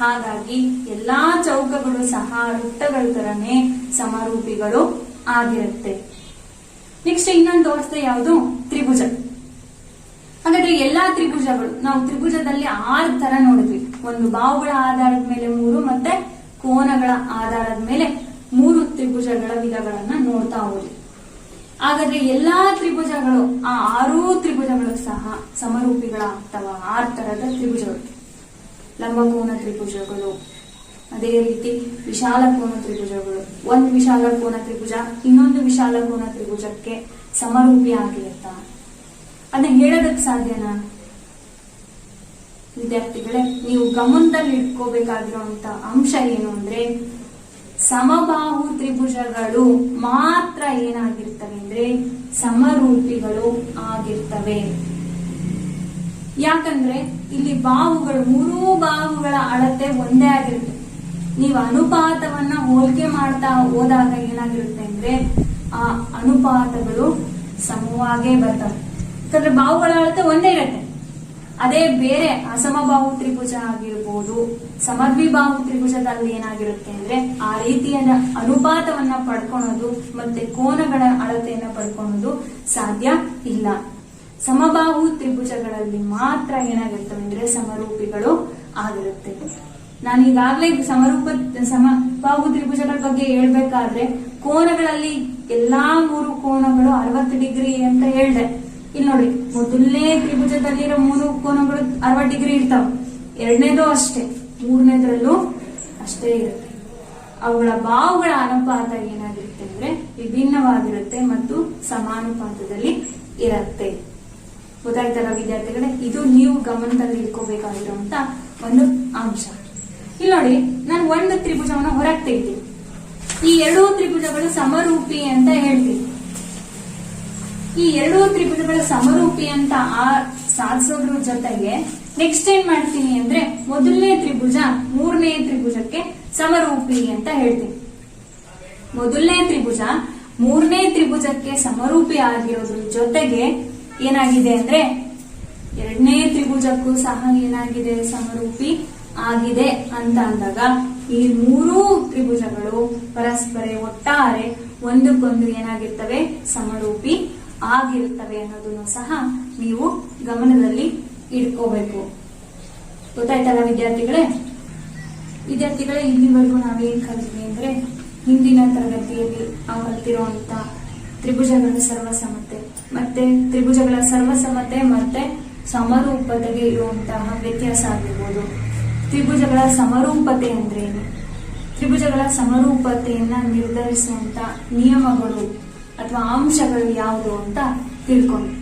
ಹಾಗಾಗಿ ಎಲ್ಲಾ ಚೌಕಗಳು ಸಹ ವೃತ್ತಗಳ ತರನೇ ಸಮರೂಪಿಗಳು ಆಗಿರುತ್ತೆ. ನೆಕ್ಸ್ಟ್ ಇನ್ನೊಂದು ತೋರಿಸ್ದೆ ಯಾವುದು? ತ್ರಿಭುಜ. ಹಾಗಾದ್ರೆ ಎಲ್ಲಾ ತ್ರಿಭುಜಗಳು ನಾವು ತ್ರಿಭುಜದಲ್ಲಿ 6 ತರ ನೋಡಿದ್ವಿ. ಒಂದು ಬಾಹುಗಳ ಆಧಾರದ ಮೇಲೆ 3 ಮತ್ತೆ ಕೋನಗಳ ಆಧಾರದ ಮೇಲೆ 3 ತ್ರಿಭುಜಗಳ ವಿಧಗಳನ್ನ ನೋಡ್ತಾ ಹೋದ್ವಿ. ಹಾಗಾದ್ರೆ ಎಲ್ಲಾ ತ್ರಿಭುಜಗಳು, ಆ 6 ತ್ರಿಭುಜಗಳು ಸಹ ಸಮರೂಪಿಗಳಾಗ್ತವ. 6 ತರದ ತ್ರಿಭುಜಗಳು, ಲಂಬಕೋನ ತ್ರಿಭುಜಗಳು, ಅದೇ ರೀತಿ ವಿಶಾಲ ಕೋನ ತ್ರಿಭುಜಗಳು. ಒಂದು ವಿಶಾಲ ಕೋನ ತ್ರಿಭುಜ ಇನ್ನೊಂದು ವಿಶಾಲ ಕೋನ ತ್ರಿಭುಜಕ್ಕೆ ಸಮರೂಪಿ ಆಗಿರುತ್ತ. ಅದನ್ನ ಹೇಳೋದಕ್ಕೆ ಸಾಧ್ಯನಾ? ವಿದ್ಯಾರ್ಥಿಗಳೇ, ನೀವು ಗಮನದಲ್ಲಿ ಇಟ್ಕೋಬೇಕಾಗಿರುವಂತ ಅಂಶ ಏನು ಅಂದ್ರೆ, ಸಮಬಾಹು ತ್ರಿಭುಜಗಳು ಮಾತ್ರ ಏನಾಗಿರ್ತವೆ ಅಂದ್ರೆ ಸಮರೂಪಿಗಳು ಆಗಿರ್ತವೆ. ಯಾಕಂದ್ರೆ ಇಲ್ಲಿ ಬಾಹುಗಳು, 3 ಬಾಹುಗಳ ಅಳತೆ ಒಂದೇ ಆಗಿರುತ್ತೆ. ನೀವು ಅನುಪಾತವನ್ನ ಹೋಲಿಕೆ ಮಾಡ್ತಾ ಹೋದಾಗ ಏನಾಗಿರುತ್ತೆ ಅಂದ್ರೆ ಆ ಅನುಪಾತಗಳು ಸಮವಾಗೇ ಬರ್ತವೆ. ಯಾಕಂದ್ರೆ ಬಾಹುಗಳ ಅಳತೆ ಒಂದೇ ಇರುತ್ತೆ. ಅದೇ ಬೇರೆ ಅಸಮಬಾಹು ತ್ರಿಭುಜ ಆಗಿರ್ಬೋದು, ಸಮದ್ವಿಬಾಹು ತ್ರಿಭುಜದಲ್ಲಿ ಏನಾಗಿರುತ್ತೆ ಅಂದ್ರೆ ಆ ರೀತಿಯಾದ ಅನುಪಾತವನ್ನ ಪಡ್ಕೊಳೋದು ಮತ್ತೆ ಕೋನಗಳ ಅಳತೆಯನ್ನ ಪಡ್ಕೊಳೋದು ಸಾಧ್ಯ ಇಲ್ಲ. ಸಮಬಾಹು ತ್ರಿಭುಜಗಳಲ್ಲಿ ಮಾತ್ರ ಏನಾಗಿರ್ತವೆ ಅಂದ್ರೆ ಸಮರೂಪಿಗಳು ಆಗಿರುತ್ತೆ. ನಾನು ಈಗಾಗಲೇ ಸಮಬಾಹು ತ್ರಿಭುಜಗಳ ಬಗ್ಗೆ ಹೇಳ್ಬೇಕಾದ್ರೆ ಕೋನಗಳಲ್ಲಿ ಎಲ್ಲಾ 3 ಕೋನಗಳು 60 ಡಿಗ್ರಿ ಅಂತ ಹೇಳ್ದೆ. ಇಲ್ಲಿ ನೋಡಿ, ಮೊದಲನೇ ತ್ರಿಭುಜದಲ್ಲಿರೋ 3 ಕೋನಗಳು 60 ಡಿಗ್ರಿ ಇರ್ತಾವ. ಎರಡನೇದು ಅಷ್ಟೇ, ಮೂರನೇದ್ರಲ್ಲೂ ಅಷ್ಟೇ ಇರುತ್ತೆ. ಅವುಗಳ ಬಾಹುಗಳ ಅನುಪಾತ ಏನಾಗಿರುತ್ತೆ ಅಂದ್ರೆ ವಿಭಿನ್ನವಾಗಿರುತ್ತೆ ಮತ್ತು ಸಮಾನುಪಾತದಲ್ಲಿ ಇರುತ್ತೆ. ಗೊತ್ತಾಯ್ತಲ್ಲ ವಿದ್ಯಾರ್ಥಿಗಳೇ? ಇದು ನೀವು ಗಮನದಲ್ಲಿ ಇಟ್ಕೋಬೇಕಾಗಿರುವಂತ ಒಂದು ಅಂಶ. ಇಲ್ಲಿ ನೋಡಿ, ನಾನು ಒಂದು ತ್ರಿಭುಜವನ್ನು ಹೊರಗೆ ತೆಗಿತೀನಿ. ಈ 2 ತ್ರಿಭುಜಗಳು ಸಮರೂಪಿ ಅಂತ ಹೇಳ್ತೀನಿ. ಈ 2 ತ್ರಿಭುಜಗಳ ಸಮರೂಪಿ ಅಂತ ಸಾಧಿಸೋದ್ರ ಜೊತೆಗೆ ನೆಕ್ಸ್ಟ್ ಏನ್ ಮಾಡ್ತೀನಿ ಅಂದ್ರೆ ಮೊದಲನೇ ತ್ರಿಭುಜ 3ನೇ ತ್ರಿಭುಜಕ್ಕೆ ಸಮರೂಪಿ ಅಂತ ಹೇಳ್ತೀನಿ. ಮೊದಲನೇ ತ್ರಿಭುಜ 3ನೇ ತ್ರಿಭುಜಕ್ಕೆ ಸಮರೂಪಿ ಆಗಿರೋದ್ರ ಜೊತೆಗೆ ಏನಾಗಿದೆ ಅಂದ್ರೆ 2ನೇ ತ್ರಿಭುಜಕ್ಕೂ ಸಹ ಏನಾಗಿದೆ, ಸಮರೂಪಿ ಆಗಿದೆ ಅಂತ ಅಂದಾಗ ಈ 3 ತ್ರಿಭುಜಗಳು ಪರಸ್ಪರ ಒಟ್ಟಾರೆ ಒಂದಕ್ಕೊಂದು ಏನಾಗಿರ್ತವೆ, ಸಮರೂಪಿ ಆಗಿರುತ್ತವೆ ಅನ್ನೋದನ್ನು ಸಹ ನೀವು ಗಮನದಲ್ಲಿ ಇಟ್ಕೋಬೇಕು. ಗೊತ್ತಾಯ್ತಲ್ಲ ವಿದ್ಯಾರ್ಥಿಗಳೇ? ಇಲ್ಲಿವರೆಗೂ ನಾವೇನ್ ಕಲಿದ್ವಿ ಅಂದ್ರೆ ಹಿಂದಿನ ತರಗತಿಯಲ್ಲಿ ನಾವು ಕಲ್ತಿರುವಂತ ತ್ರಿಭುಜಗಳ ಸರ್ವಸಮತೆ ಮತ್ತೆ ತ್ರಿಭುಜಗಳ ಸರ್ವಸಮತೆ ಮತ್ತೆ ಸಮರೂಪತೆಗೆ ಇರುವಂತಹ ವ್ಯತ್ಯಾಸ ಆಗಿರ್ಬೋದು. ತ್ರಿಭುಜಗಳ ಸಮರೂಪತೆ ಅಂದ್ರೇನು, ತ್ರಿಭುಜಗಳ ಸಮರೂಪತೆಯನ್ನ ನಿರ್ಧರಿಸುವಂತ ನಿಯಮಗಳು ಅಥವಾ ಅಂಶಗಳು ಯಾವುದು ಅಂತ ತಿಳ್ಕೊಂಡು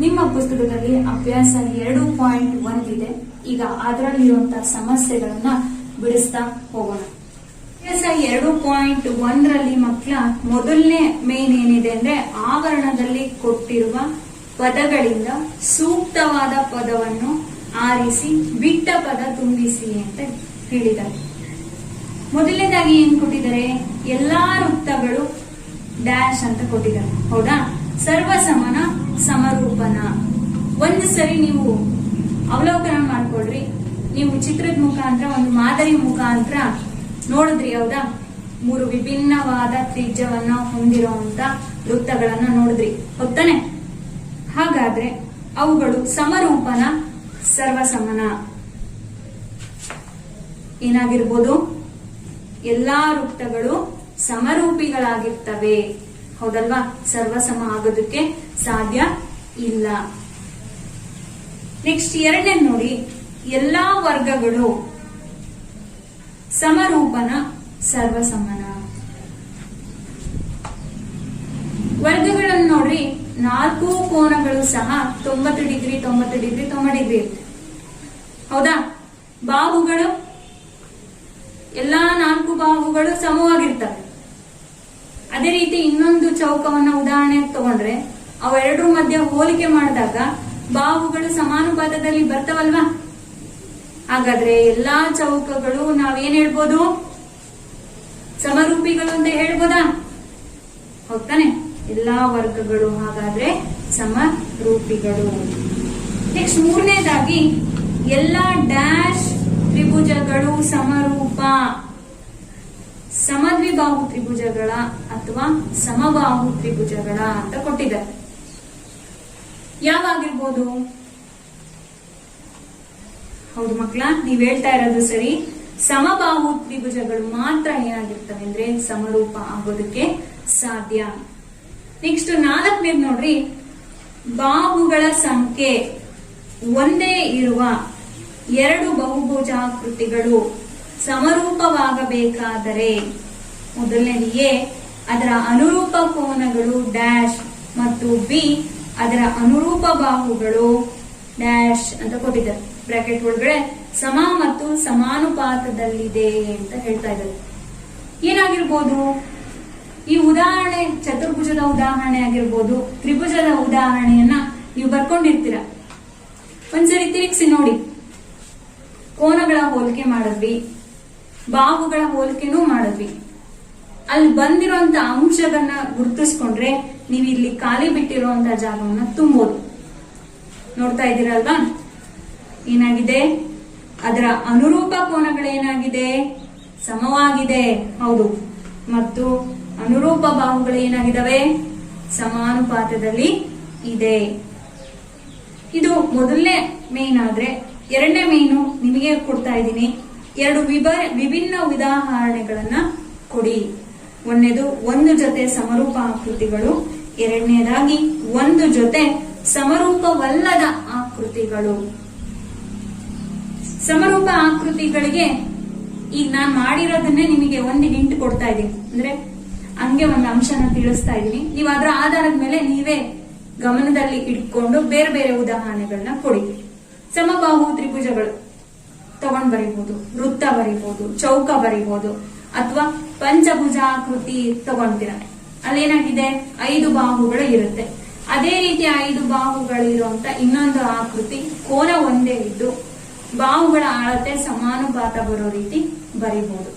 ನಿಮ್ಮ ಪುಸ್ತಕದಲ್ಲಿ ಅಭ್ಯಾಸ 2.1 ಇದೆ. ಈಗ ಅದರಲ್ಲಿರುವಂತಹ ಸಮಸ್ಯೆಗಳನ್ನ ಬಿಡಿಸ್ತಾ ಹೋಗೋಣ. ಅಭ್ಯಾಸ 2.1ರಲ್ಲಿ ಮಕ್ಕಳ ಮೊದಲನೇ ಮೇನ್ ಏನಿದೆ ಅಂದ್ರೆ ಆವರಣದಲ್ಲಿ ಕೊಟ್ಟಿರುವ ಪದಗಳಿಂದ ಸೂಕ್ತವಾದ ಪದವನ್ನು ಆರಿಸಿ ಬಿಟ್ಟ ಪದ ತುಂಬಿಸಿ ಅಂತ ಹೇಳಿದ್ದಾರೆ. ಮೊದಲನೇದಾಗಿ ಏನ್ ಕೊಟ್ಟಿದ್ದಾರೆ, ಎಲ್ಲಾ ವೃತ್ತಗಳು ಡ್ಯಾಶ್ ಅಂತ ಕೊಟ್ಟಿದ್ದಾರೆ. ಹೌದಾ? ಸರ್ವಸಮನ ಸಮರೂಪನ. ಒಂದು ಸರಿ ನೀವು ಅವಲೋಕನ ಮಾಡ್ಕೊಳ್ರಿ. ನೀವು ಚಿತ್ರದ ಮುಖಾಂತರ, ಒಂದು ಮಾದರಿ ಮುಖಾಂತರ ನೋಡಿದ್ರಿ. ಹೌದಾ? 3 ವಿಭಿನ್ನವಾದ ತ್ರಿಜ್ಯವನ್ನ ಹೊಂದಿರುವಂತ ವೃತ್ತಗಳನ್ನ ನೋಡಿದ್ರಿ. ಹೊತ್ತಾನೆ? ಹಾಗಾದ್ರೆ ಅವುಗಳು ಸಮರೂಪನ ಸರ್ವಸಮನ ಏನಾಗಿರ್ಬೋದು, ಎಲ್ಲಾ ವೃತ್ತಗಳು ಸಮರೂಪಿಗಳಾಗಿರ್ತವೆ. ಹೌದಲ್ವಾ? ಸರ್ವಸಮ ಆಗೋದಕ್ಕೆ ಸಾಧ್ಯ ಇಲ್ಲ. ನೆಕ್ಸ್ಟ್ 2ನೇ ನೋಡಿ, ಎಲ್ಲಾ ವರ್ಗಗಳು ಸಮರೂಪನ ಸರ್ವಸಮನ. ವರ್ಗಗಳನ್ನು ನೋಡ್ರಿ, 4 ಕೋನಗಳು ಸಹ 90 ಡಿಗ್ರಿ 90 ಡಿಗ್ರಿ 90 ಡಿಗ್ರಿ ಇರುತ್ತೆ. ಹೌದಾ? ಬಾಹುಗಳು, ಎಲ್ಲಾ 4 ಬಾಹುಗಳು ಸಮವಾಗಿರ್ತವೆ. ಅದೇ ರೀತಿ ಇನ್ನೊಂದು ಚೌಕವನ್ನ ಉದಾಹರಣೆ ತಗೊಂಡ್ರೆ ಅವೆರಡರ ಮಧ್ಯೆ ಹೋಲಿಕೆ ಮಾಡಿದಾಗ ಬಾಹುಗಳು ಸಮಾನುಪಾತದಲ್ಲಿ ಬರ್ತವಲ್ವಾ? ಹಾಗಾದ್ರೆ ಎಲ್ಲಾ ಚೌಕಗಳು ನಾವೇನ್ ಹೇಳ್ಬೋದು, ಸಮರೂಪಿಗಳು ಅಂತ ಹೇಳ್ಬೋದಾ? ಹೋಗ್ತಾನೆ? ಎಲ್ಲಾ ವರ್ಗಗಳು ಹಾಗಾದ್ರೆ ಸಮರೂಪಿಗಳು. ನೆಕ್ಸ್ಟ್ 3ನೇದಾಗಿ ಎಲ್ಲಾ ಡ್ಯಾಶ್ ತ್ರಿಭುಜಗಳು ಸಮರೂಪ. ಸಮದ್ವಿಬಾಹು ತ್ರಿಭುಜಗಳ ಅಥವಾ ಸಮಬಾಹು ತ್ರಿಭುಜಗಳ ಅಂತ ಕೊಟ್ಟಿದ್ದಾರೆ. ಯಾವಾಗಿರ್ಬೋದು? ಹೌದು ಮಕ್ಕಳ, ನೀವ್ ಹೇಳ್ತಾ ಇರೋದು ಸರಿ. ಸಮಬಾಹು ತ್ರಿಭುಜಗಳು ಮಾತ್ರ ಏನಾಗಿರ್ತವೆ ಅಂದ್ರೆ ಸಮರೂಪ ಆಗೋದಕ್ಕೆ ಸಾಧ್ಯ. ನೆಕ್ಸ್ಟ್ 4ನೇದು ನೋಡ್ರಿ, ಬಾಹುಗಳ ಸಂಖ್ಯೆ ಒಂದೇ ಇರುವ ಎರಡು ಬಹುಭುಜಾಕೃತಿಗಳು ಸಮರೂಪವಾಗಬೇಕಾದರೆ ಮೊದಲನೇದು ಎ ಅದರ ಅನುರೂಪ ಕೋನಗಳು ಡ್ಯಾಶ್ ಮತ್ತು ಬಿ ಅದರ ಅನುರೂಪ ಬಾಹುಗಳು ಡ್ಯಾಶ್ ಅಂತ ಕೊಟ್ಟಿದ್ದಾರೆ. ಬ್ರಾಕೆಟ್ ಒಳಗಡೆ ಸಮ ಮತ್ತು ಸಮಾನುಪಾತದಲ್ಲಿದೆ ಅಂತ ಹೇಳ್ತಾ ಇದ್ದಾರೆ. ಏನಾಗಿರ್ಬೋದು ಈ ಉದಾಹರಣೆ? ಚತುರ್ಭುಜದ ಉದಾಹರಣೆ ಆಗಿರ್ಬೋದು, ತ್ರಿಭುಜದ ಉದಾಹರಣೆಯನ್ನ ನೀವು ಬರ್ಕೊಂಡಿರ್ತೀರ. ಒಂದ್ಸರಿ ತಿರುಗಿಸಿ ನೋಡಿ. ಕೋನಗಳ ಹೋಲಿಕೆ ಮಾಡಿದ್ವಿ, ಬಾಹುಗಳ ಹೋಲಿಕೆನೂ ಮಾಡಿದ್ವಿ. ಅಲ್ಲಿ ಬಂದಿರುವಂತ ಅಂಶಗಳನ್ನ ಗುರುತಿಸ್ಕೊಂಡ್ರೆ ನೀವು ಇಲ್ಲಿ ಖಾಲಿ ಬಿಟ್ಟಿರುವಂತ ಜಾಗವನ್ನ ತುಂಬೋದು. ನೋಡ್ತಾ ಇದ್ದೀರಲ್ವಾ? ಏನಾಗಿದೆ? ಅದರ ಅನುರೂಪ ಕೋನಗಳೇನಾಗಿದೆ? ಸಮವಾಗಿದೆ. ಹೌದು. ಮತ್ತು ಅನುರೂಪ ಬಾಹುಗಳು ಏನಾಗಿದ್ದಾವೆ? ಸಮಾನುಪಾತದಲ್ಲಿ ಇದೆ. ಇದು ಮೊದಲನೇ ಮೇನ್ ಆದ್ರೆ, ಎರಡನೇ ಮೇನು ನಿಮಗೆ ಕೊಡ್ತಾ ಇದ್ದೀನಿ. ಎರಡು ವಿಭಿನ್ನ ಉದಾಹರಣೆಗಳನ್ನ ಕೊಡಿ. ಒಂದನೇದು ಒಂದು ಜೊತೆ ಸಮರೂಪ ಆಕೃತಿಗಳು, ಎರಡನೇದಾಗಿ ಒಂದು ಜೊತೆ ಸಮರೂಪವಲ್ಲದ ಆಕೃತಿಗಳು. ಸಮರೂಪ ಆಕೃತಿಗಳಿಗೆ ಈಗ ನಾನು ಮಾಡಿರೋದನ್ನೇ ನಿಮಗೆ ಒಂದು ಹಿಂಟ್ ಕೊಡ್ತಾ ಇದ್ದೀನಿ, ಅಂದ್ರೆ ಹಂಗೆ ಒಂದು ಅಂಶನ ತಿಳಿಸ್ತಾ ಇದ್ದೀನಿ. ನೀವು ಅದರ ಆಧಾರದ ಮೇಲೆ ನೀವೇ ಗಮನದಲ್ಲಿ ಇಟ್ಕೊಂಡು ಬೇರೆ ಬೇರೆ ಉದಾಹರಣೆಗಳನ್ನ ಕೊಡಿ. ಸಮಬಾಹು ತ್ರಿಭುಜಗಳು ತಗೊಂಡ್ ಬರೀಬಹುದು, ವೃತ್ತ ಬರೀಬಹುದು, ಚೌಕ ಬರೀಬಹುದು, ಅಥವಾ ಪಂಚಭುಜಾಕೃತಿ ತಗೊಂತೀರ. ಅಲ್ಲೇನಾಗಿದೆ? 5 ಬಾಹುಗಳು ಇರುತ್ತೆ. ಅದೇ ರೀತಿ 5 ಬಾಹುಗಳು ಇರುವಂತ ಇನ್ನೊಂದು ಆಕೃತಿ ಕೋನ ಒಂದೇ ಇದ್ದು ಬಾಹುಗಳ ಅಳತೆ ಸಮಾನುಪಾತ ಬರೋ ರೀತಿ ಬರೀಬಹುದು.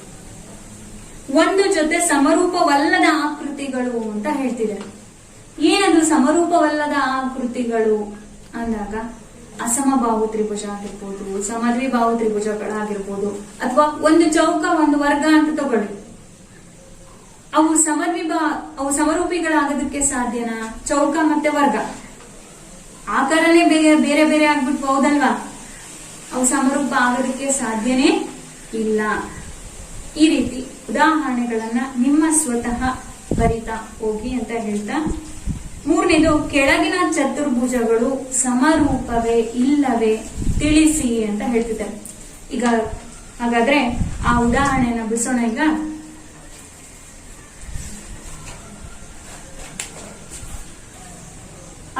ಒಂದು ಜೊತೆ ಸಮರೂಪವಲ್ಲದ ಆಕೃತಿಗಳು ಅಂತ ಹೇಳ್ತಿದ್ದಾರೆ. ಏನದು ಸಮರೂಪವಲ್ಲದ ಆಕೃತಿಗಳು ಅಂದಾಗ ಅಸಮಬಾಹು ತ್ರಿಭುಜ ಆಗಿರ್ಬೋದು, ಸಮದ್ವಿಬಾಹು ತ್ರಿಭುಜಗಳಾಗಿರ್ಬೋದು, ಅಥವಾ ಒಂದು ಚೌಕ ಒಂದು ವರ್ಗ ಅಂತ ತಗೊಳ್ಳಿ. ಅವು ಸಮರೂಪಿಗಳಾಗೋದಕ್ಕೆ ಸಾಧ್ಯನಾ? ಚೌಕ ಮತ್ತೆ ವರ್ಗ ಆಕಾರನೇ ಬೇರೆ ಬೇರೆ ಆಗ್ಬಿಟ್ಟು ಹೌದಲ್ವಾ? ಅವು ಸಮರೂಪ ಆಗೋದಕ್ಕೆ ಸಾಧ್ಯನೇ ಇಲ್ಲ. ಈ ರೀತಿ ಉದಾಹರಣೆಗಳನ್ನ ನಿಮ್ಮ ಸ್ವತಃ ಬರಿತಾ ಹೋಗಿ ಅಂತ ಹೇಳ್ತಾ, ಮೂರನೇದು ಕೆಳಗಿನ ಚತುರ್ಭುಜಗಳು ಸಮರೂಪವೇ ಇಲ್ಲವೇ ತಿಳಿಸಿ ಅಂತ ಹೇಳ್ತಿದ್ದಾರೆ. ಈಗ ಹಾಗಾದ್ರೆ ಆ ಉದಾಹರಣೆಯನ್ನ ಬಿಡಿಸೋಣ. ಈಗ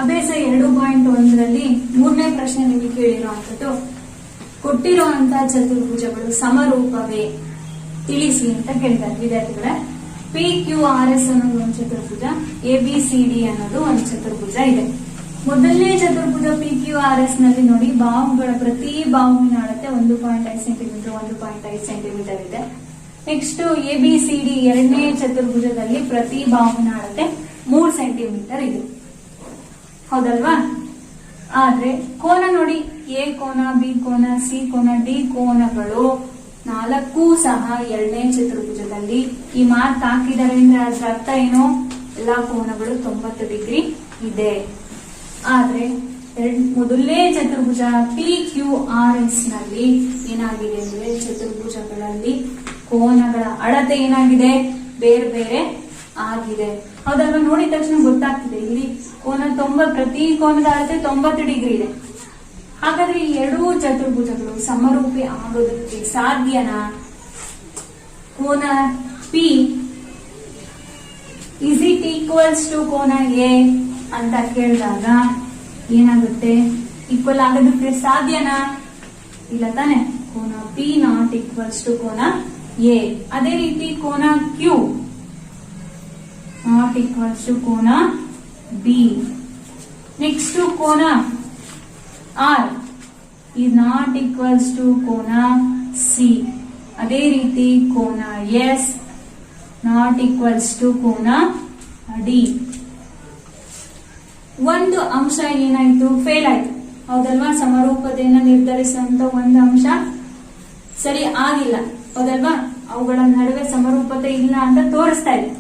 ಅಭ್ಯಾಸ 2.1ರಲ್ಲಿ 3ನೇ ಪ್ರಶ್ನೆ ನಿಮಗೆ ಕೇಳಿರುವಂತದ್ದು, ಕೊಟ್ಟಿರುವಂತಹ ಚತುರ್ಭುಜಗಳು ಸಮರೂಪವೇ ತಿಳಿಸಿ ಅಂತ ಕೇಳ್ತಾರೆ ವಿದ್ಯಾರ್ಥಿಗಳ. PQRS ಅನ್ನೋದು ಒಂದು ಚತುರ್ಭುಜ, ABCD ಅನ್ನೋದು ಒಂದು ಚತುರ್ಭುಜ ಇದೆ. ಮೊದಲನೇ ಚತುರ್ಭುಜ PQRS ನಲ್ಲಿ ನೋಡಿ, ಬಾಹುಗಳ ಪ್ರತಿ ಬಾಹುವಿನ ಅಳತೆ 1.5 ಸೆಂಟಿಮೀಟರ್ 1.5 ಸೆಂಟಿಮೀಟರ್ ಇದೆ. ನೆಕ್ಸ್ಟ್ ABCD ಎರಡನೇ ಚತುರ್ಭುಜದಲ್ಲಿ ಪ್ರತಿ ಬಾಹುವಿನ ಅಳತೆ 3 ಸೆಂಟಿಮೀಟರ್ ಇದೆ. ಹೌದಲ್ವಾ? ಆದ್ರೆ ಕೋನ ನೋಡಿ, A ಕೋನ, B ಕೋನ, C ಕೋನ, D ಕೋನಗಳು 4 ಸಹ ಎರಡನೇ ಚತುರ್ಭುಜದಲ್ಲಿ ಈ ಮಾರ್ಕ್ ಹಾಕಿದ್ದಾರೆ ಅಂದ್ರೆ ಅದ್ರ ಅರ್ಥ ಏನು? ಎಲ್ಲಾ ಕೋನಗಳು 90 ಡಿಗ್ರಿ ಇದೆ. ಆದ್ರೆ ಮೊದಲನೇ ಚತುರ್ಭುಜ PQRS ನಲ್ಲಿ ಏನಾಗಿದೆ ಅಂದ್ರೆ, ಚತುರ್ಭುಜಗಳಲ್ಲಿ ಕೋನಗಳ ಅಳತೆ ಏನಾಗಿದೆ? ಬೇರೆ ಬೇರೆ ಆಗಿದೆ. ಹೌದಲ್ವಾ? ನೋಡಿದ ತಕ್ಷಣ ಗೊತ್ತಾಗ್ತಿದೆ. ಇಲ್ಲಿ ಕೋನ ಪ್ರತಿ ಕೋನದ ಅಳತೆ 90 ಡಿಗ್ರಿ ಇದೆ. ಹಾಗಾದ್ರೆ ಈ ಎರಡೂ ಚತುರ್ಭುಜಗಳು ಸಮರೂಪಿ ಆಗೋದಕ್ಕೆ ಸಾಧ್ಯನಾ? ಕೋನ P is it equals to ಕೋನ A ಅಂತ ಕೇಳಿದಾಗ ಏನಾಗುತ್ತೆ? ಈಕ್ವಲ್ ಆಗೋದಕ್ಕೆ ಸಾಧ್ಯನಾ? ಇಲ್ಲ ತಾನೆ. ಕೋನ P ನಾಟ್ ಈಕ್ವಲ್ಸ್ ಟು ಕೋನ A. ಅದೇ ರೀತಿ ಕೋನ Q ನಾಟ್ ಈಕ್ವಲ್ಸ್ ಟು ಕೋನ B. ನೆಕ್ಸ್ಟ್ ಕೋನ R is not equals to ಕೋನ C. ಅದೇ ರೀತಿ ಕೋನ S not equals to ಕೋನ D. ಒಂದು ಅಂಶ ಏನಾಯ್ತು? ಫೇಲ್ ಆಯ್ತು. ಹೌದಲ್ವಾ? ಸಮರೂಪತೆಯನ್ನು ನಿರ್ಧರಿಸುವಂತ ಒಂದು ಅಂಶ ಸರಿ ಆಗಿಲ್ಲ. ಹೌದಲ್ವಾ? ಅವುಗಳ ನಡುವೆ ಸಮರೂಪತೆ ಇಲ್ಲ ಅಂತ ತೋರಿಸ್ತಾ ಇದೆ.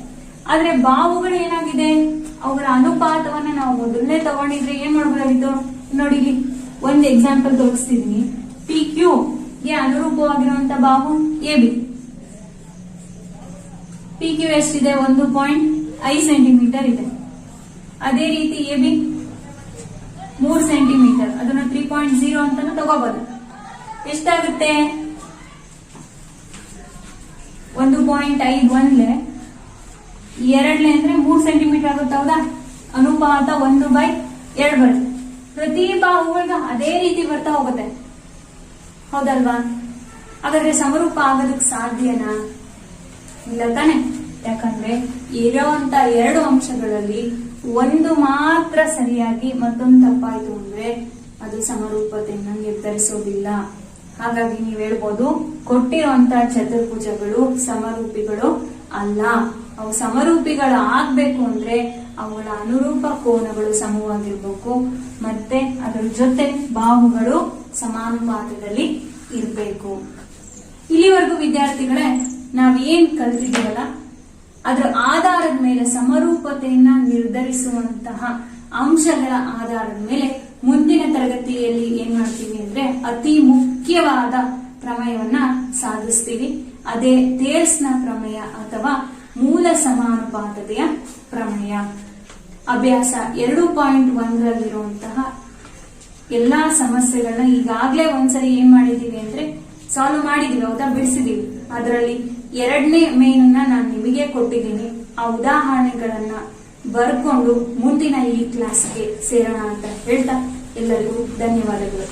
ಆದ್ರೆ ಬಾಹುಗಳು ಏನಾಗಿದೆ? ಅವುಗಳ ಅನುಪಾತವನ್ನ ನಾವು ಮೊದಲನೇ ತಗೊಂಡಿದ್ರೆ ಏನ್ ಮಾಡ್ಬೋದಾಗಿತ್ತು? ನೋಡಿ, ಇಲ್ಲಿ ಒಂದು ಎಕ್ಸಾಂಪಲ್ ತೋರಿಸ್ತಿದೀನಿ. PQ ಗೆ ಅನುರೂಪವಾಗಿರುವಂತ ಬಾಹು AB. PQ ಎಷ್ಟಿದೆ? 1.5 ಸೆಂಟಿಮೀಟರ್ ಇದೆ. ಅದೇ ರೀತಿ ಎ ಬಿ 3 ಸೆಂಟಿಮೀಟರ್, ಅದನ್ನ 3.0 ಅಂತಾನು ತಗೋಬಹುದು. ಎಷ್ಟಾಗುತ್ತೆ? 1.51 ಎರಡ್ಲೆ ಅಂದ್ರೆ 3 ಸೆಂಟಿಮೀಟರ್ ಆಗುತ್ತೆ. ಹೌದಾ? ಅನುಪಾತ 1/2 ಬರುತ್ತೆ. ಪ್ರತಿ ಬಾಹುಗಳಿಗೆ ಅದೇ ರೀತಿ ಬರ್ತಾ ಹೋಗುತ್ತೆ. ಹೌದಲ್ವಾ? ಹಾಗಾದ್ರೆ ಸಮರೂಪ ಆಗೋದಕ್ಕೆ ಸಾಧ್ಯನಾ? ಇಲ್ಲ ತಾನೆ. ಯಾಕಂದ್ರೆ ಇರೋಂತ 2 ಅಂಶಗಳಲ್ಲಿ ಒಂದು ಮಾತ್ರ ಸರಿಯಾಗಿ ಮತ್ತೊಂದು ತಪ್ಪಾಯ್ತು ಅಂದ್ರೆ ಅದು ಸಮರೂಪತೆಯನ್ನ ನಿರ್ಧರಿಸೋದಿಲ್ಲ. ಹಾಗಾಗಿ ನೀವ್ ಹೇಳ್ಬೋದು ಕೊಟ್ಟಿರುವಂತ ಚತುರ್ಭುಜಗಳು ಸಮರೂಪಿಗಳು ಅಲ್ಲ. ಅವು ಸಮರೂಪಿಗಳು ಆಗ್ಬೇಕು ಅಂದ್ರೆ ಅವುಗಳ ಅನುರೂಪ ಕೋನಗಳು ಸಮವಾಗಿರ್ಬೇಕು, ಮತ್ತೆ ಅದರ ಜೊತೆ ಬಾಹುಗಳು ಸಮಾನುಪಾತದಲ್ಲಿ ಇರ್ಬೇಕು. ಇಲ್ಲಿವರೆಗೂ ವಿದ್ಯಾರ್ಥಿಗಳೇ ನಾವೇನ್ ಕಲ್ತಿದ್ದೀವಲ್ಲ ಅದರ ಆಧಾರದ ಮೇಲೆ, ಸಮರೂಪತೆಯನ್ನ ನಿರ್ಧರಿಸುವಂತಹ ಅಂಶಗಳ ಆಧಾರದ ಮೇಲೆ ಮುಂದಿನ ತರಗತಿಯಲ್ಲಿ ಏನ್ ಮಾಡ್ತೀವಿ ಅಂದ್ರೆ ಅತಿ ಮುಖ್ಯವಾದ ಪ್ರಮೇಯವನ್ನ ಸಾಧಿಸ್ತೀವಿ. ಅದೇ ಥೇಲ್ಸ್ನ ಪ್ರಮೇಯ ಅಥವಾ ಮೂಲ ಸಮಾನುಪಾತತೆಯ ಪ್ರಮೇಯ. ಅಭ್ಯಾಸ 2.1ರಲ್ಲಿರುವಂತಹ ಎಲ್ಲಾ ಸಮಸ್ಯೆಗಳನ್ನ ಈಗಾಗಲೇ ಒಂದ್ಸರಿ ಏನ್ ಮಾಡಿದೀವಿ ಅಂದ್ರೆ ಸಾಲ್ವ್ ಮಾಡಿದೀವಿ. ಹೌದಾ? ಬಿಡಿಸಿದೀವಿ. ಅದರಲ್ಲಿ 2ನೇ ಮೇನನ್ನ ನಾನು ನಿಮಗೆ ಕೊಟ್ಟಿದ್ದೀನಿ. ಆ ಉದಾಹರಣೆಗಳನ್ನ ಬರ್ಕೊಂಡು ಮುಂದಿನ ಈ ಕ್ಲಾಸ್ಗೆ ಸೇರೋಣ ಅಂತ ಹೇಳ್ತಾ ಎಲ್ಲರಿಗೂ ಧನ್ಯವಾದಗಳು.